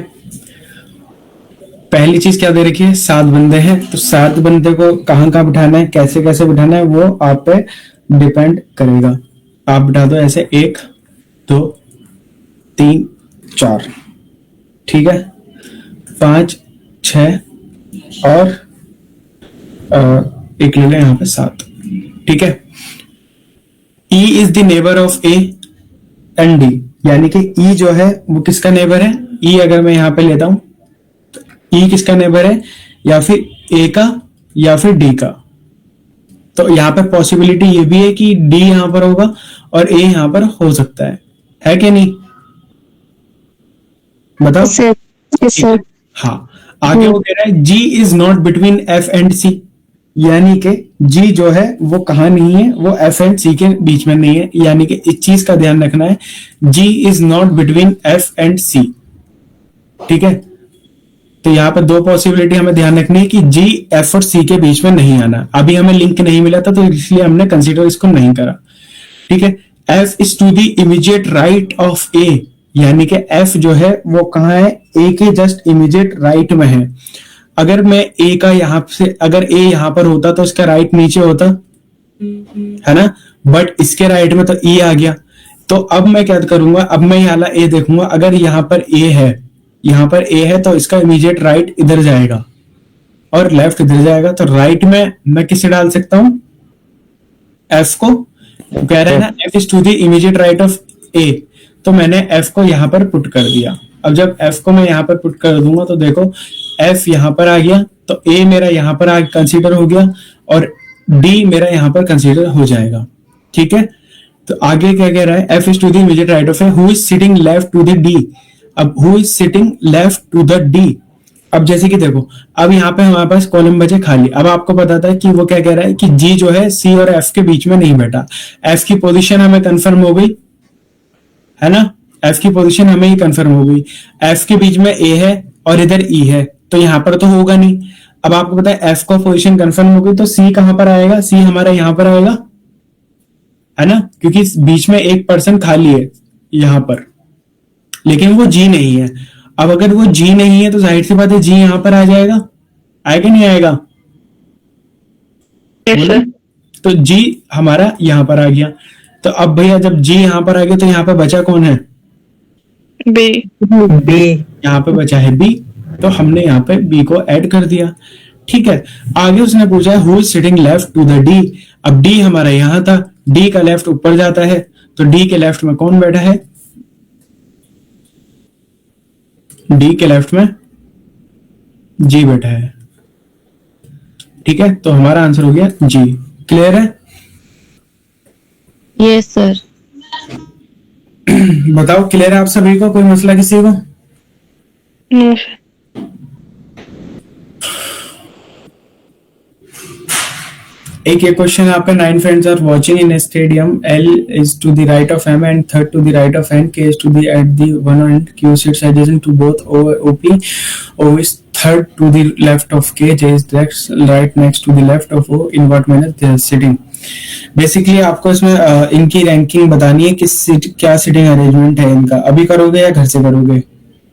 S1: पहली चीज क्या दे रखी है, 7 बंदे हैं, तो 7 बंदे को कहां बिठाना है, कैसे कैसे बिठाना है, वो आप पे डिपेंड करेगा। आप बिठा दो ऐसे 1 2 3 4, ठीक है, 5 6 और एक ले लें यहाँ पे 7, ठीक है। E is the neighbour of A and D, यानी कि E जो है वो किसका नेबर है। E अगर मैं यहाँ पे लेता हूं तो E किसका नेबर है, या फिर A का या फिर D का। तो यहाँ पे पॉसिबिलिटी ये भी है कि D यहाँ पर होगा और A यहाँ पर हो सकता है कि नहीं, बताओ।
S4: सर
S1: हाँ, आगे वो कह रहा है G is not between F and C, यानी कि G जो है वो कहां नहीं है, वो F एंड C के बीच में नहीं है, यानी कि इस चीज का ध्यान रखना है, G is not between F and C, ठीक है। तो यहाँ पर 2 पॉसिबिलिटी हमें ध्यान रखनी है कि G F और C के बीच में नहीं आना। अभी हमें लिंक नहीं मिला था तो इसलिए हमने कंसीडर इसको नहीं करा, ठीक है। F is to the immediate right of A, यानी कि F जो है वो कहाँ है, A के जस्ट इमीडिएट राइट में है। अगर मैं A का यहां से, अगर A यहां पर होता तो इसका राइट नीचे होता है ना, बट इसके राइट में तो E आ गया। तो अब मैं क्या करूंगा, अब मैं ये वाला A देखूंगा, अगर यहाँ पर A है, यहाँ पर A है तो इसका इमीडिएट राइट इधर जाएगा और लेफ्ट इधर जाएगा। तो राइट में मैं किसे डाल सकता हूं, F को। तो कह रहे हैं ना F is to the immediate right of A, तो मैंने F को यहाँ पर पुट कर दिया। अब जब F को मैं यहाँ पर पुट कर दूंगा तो देखो F यहाँ पर आ गया, तो A मेरा यहाँ पर कंसीडर हो गया और D मेरा यहाँ पर कंसीडर हो जाएगा, ठीक है। तो आगे क्या कह रहा है, F is to the immediate right of A who is sitting left to the D। अब who is sitting left to the D, अब जैसे कि देखो अब यहाँ पे हमारे पास कॉलम बचे खाली। अब आपको बताता है कि वो क्या कह रहा है कि G जो है C और F के बीच में नहीं बैठा। F की पोजीशन हमें कंफर्म हो गई है ना, F की पोजीशन हमें ही कंफर्म हो गई। F के बीच में A है और इधर E है, तो यहाँ पर तो होगा नहीं। अब आपको पता है F को पोजीशन कंफर्म हो गई, तो C कहां पर आएगा, C हमारा यहाँ पर आएगा, है ना, क्योंकि बीच में एक पर्सन खाली है यहाँ पर, लेकिन वो G नहीं है। अब अगर वो G नहीं है तो जाहिर सी बात है G यहाँ पर आ जाएगा, आएगा नहीं आएगा? तो G हमारा यहाँ पर आ गया। तो अब भैया जब G यहाँ पर आ गया तो यहाँ पर बचा कौन है,
S5: B।
S1: यहाँ पे बचा है B, तो हमने यहाँ पे B को ऐड कर दिया, ठीक है। आगे उसने पूछा है who is sitting left to the D। अब D हमारा यहाँ था, D का लेफ्ट ऊपर जाता है, तो D के लेफ्ट में कौन बैठा है, D के लेफ्ट में G बैठा है, ठीक है। तो हमारा आंसर हो गया G। क्लियर है?
S4: Yes sir.
S1: बताओ क्लियर है आप सभी को, कोई मसला किसी को?
S5: नो।
S1: एक ये क्वेश्चन यहाँ पे 9 friends are watching in a stadium. L is to the right of M and third to the right of N. K is to the at the one end. Q sits adjacent to both O, OP. O is third to the left of K, J is right next to the left of O, in what manner they are sitting. Basically आपको इसमें इनकी ranking बतानी है कि क्या sitting arrangement है इनका. अभी करोगे या घर से करोगे?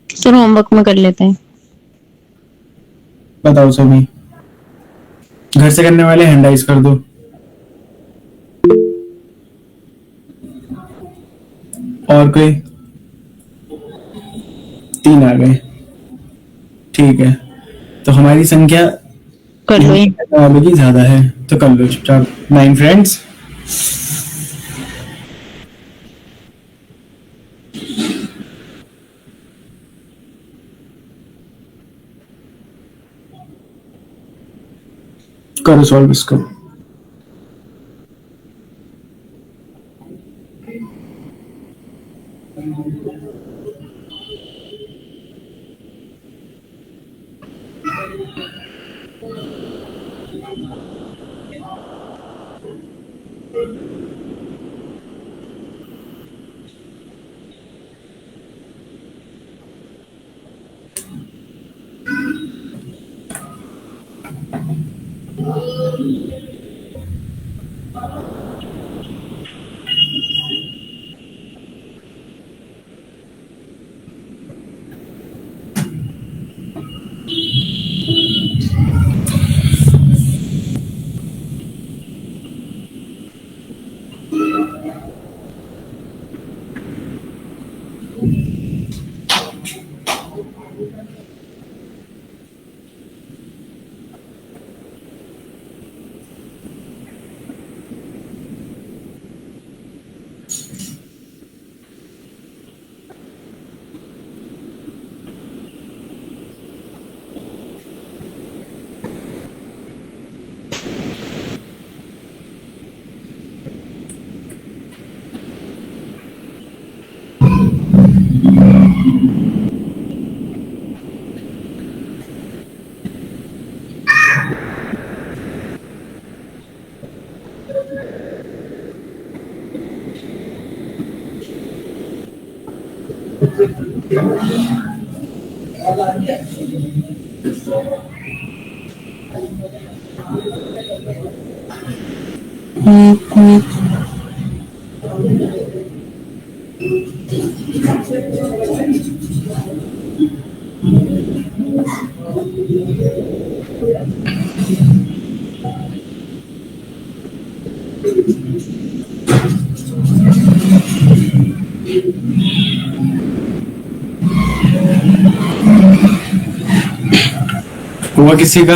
S4: सर होमवर्क में कर लेते हैं.
S1: बताओ सभी. घर से करने वाले हैंड राइज कर दो. और कोई? 3 आ गए. ठीक है, तो हमारी संख्या
S4: कर लो.
S1: वालों की ज्यादा है तो कर लो चुपचाप. 9 फ्रेंड्स. करो सॉल्व इसको. हुआ किसी का?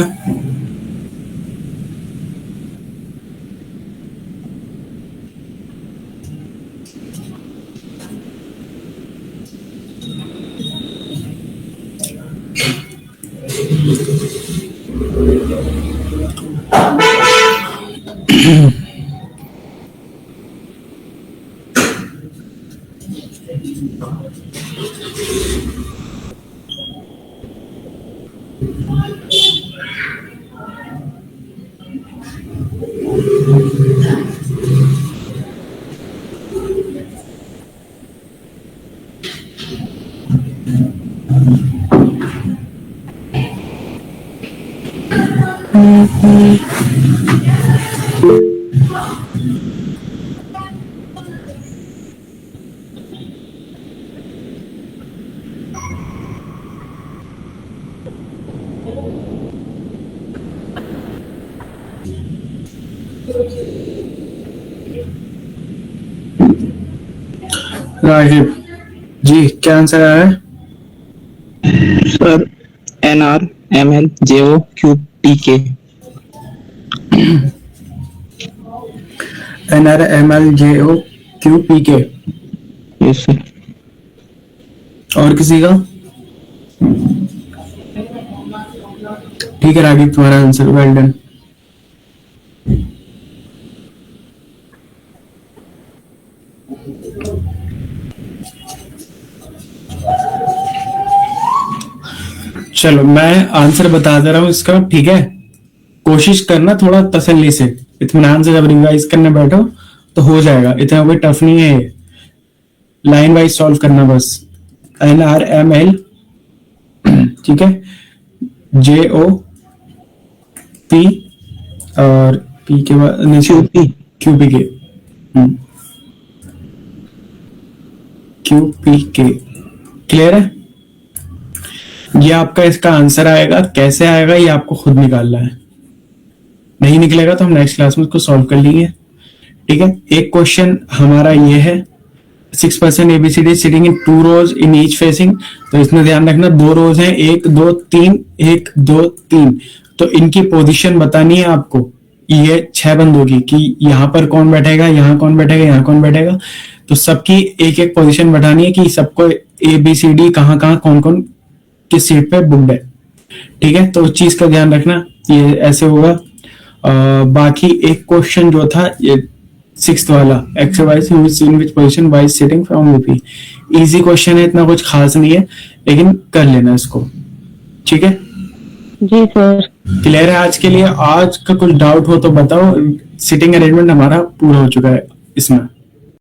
S1: राजीव जी, क्या आंसर आ रहा है?
S9: Sir NRMLJOQPK.
S1: NRMLJOQPK.
S9: Yes sir.
S1: और किसी का? ठीक है राजीव, तुम्हारा आंसर वेल डन. चलो मैं आंसर बता दे रहा हूं इसका, ठीक है? कोशिश करना थोड़ा तसल्ली से, इत्मीनान से. जब रिवाइज करने बैठो तो हो जाएगा, इतना कोई टफ नहीं है. लाइन वाइज सॉल्व करना बस. NRML, ठीक है? JOP और P के बाद QPK QPK। क्लियर है? ये आपका इसका आंसर आएगा। कैसे आएगा ये आपको खुद निकालना है, नहीं निकलेगा तो हम नेक्स्ट क्लास में इसको सॉल्व कर लेंगे। ठीक है, एक क्वेश्चन हमारा ये है 6% ABCD sitting in 2 rows in each facing. तो इसमें ध्यान रखना 2 rows हैं, 1 2 3 1 2 3। तो इनकी पोजीशन बतानी है आपको। ये 6 बंद होगी कि यहाँ पर कौन बैठेगा, यहाँ कौन बैठेगा, यहाँ कौन बैठेगा। तो सबकी एक एक पोजीशन बतानी है कि सबको ABCD कहाँ कहाँ कौन कौन किस सीट पे बुकड है। ठीक है, तो उस चीज का ध्यान रखना। ये ऐसे होगा। बाकी एक क्वेश्चन जो था ये 6th वाला, exercise in which position wise sitting from UP. Easy question है, इतना कुछ खास नहीं है, लेकिन कर लेना इसको। ठीक है
S4: जी सर।
S1: क्लियर है आज के लिए? आज का कुछ डाउट हो तो बताओ। सिटिंग अरेंजमेंट हमारा पूरा हो चुका है इसमें।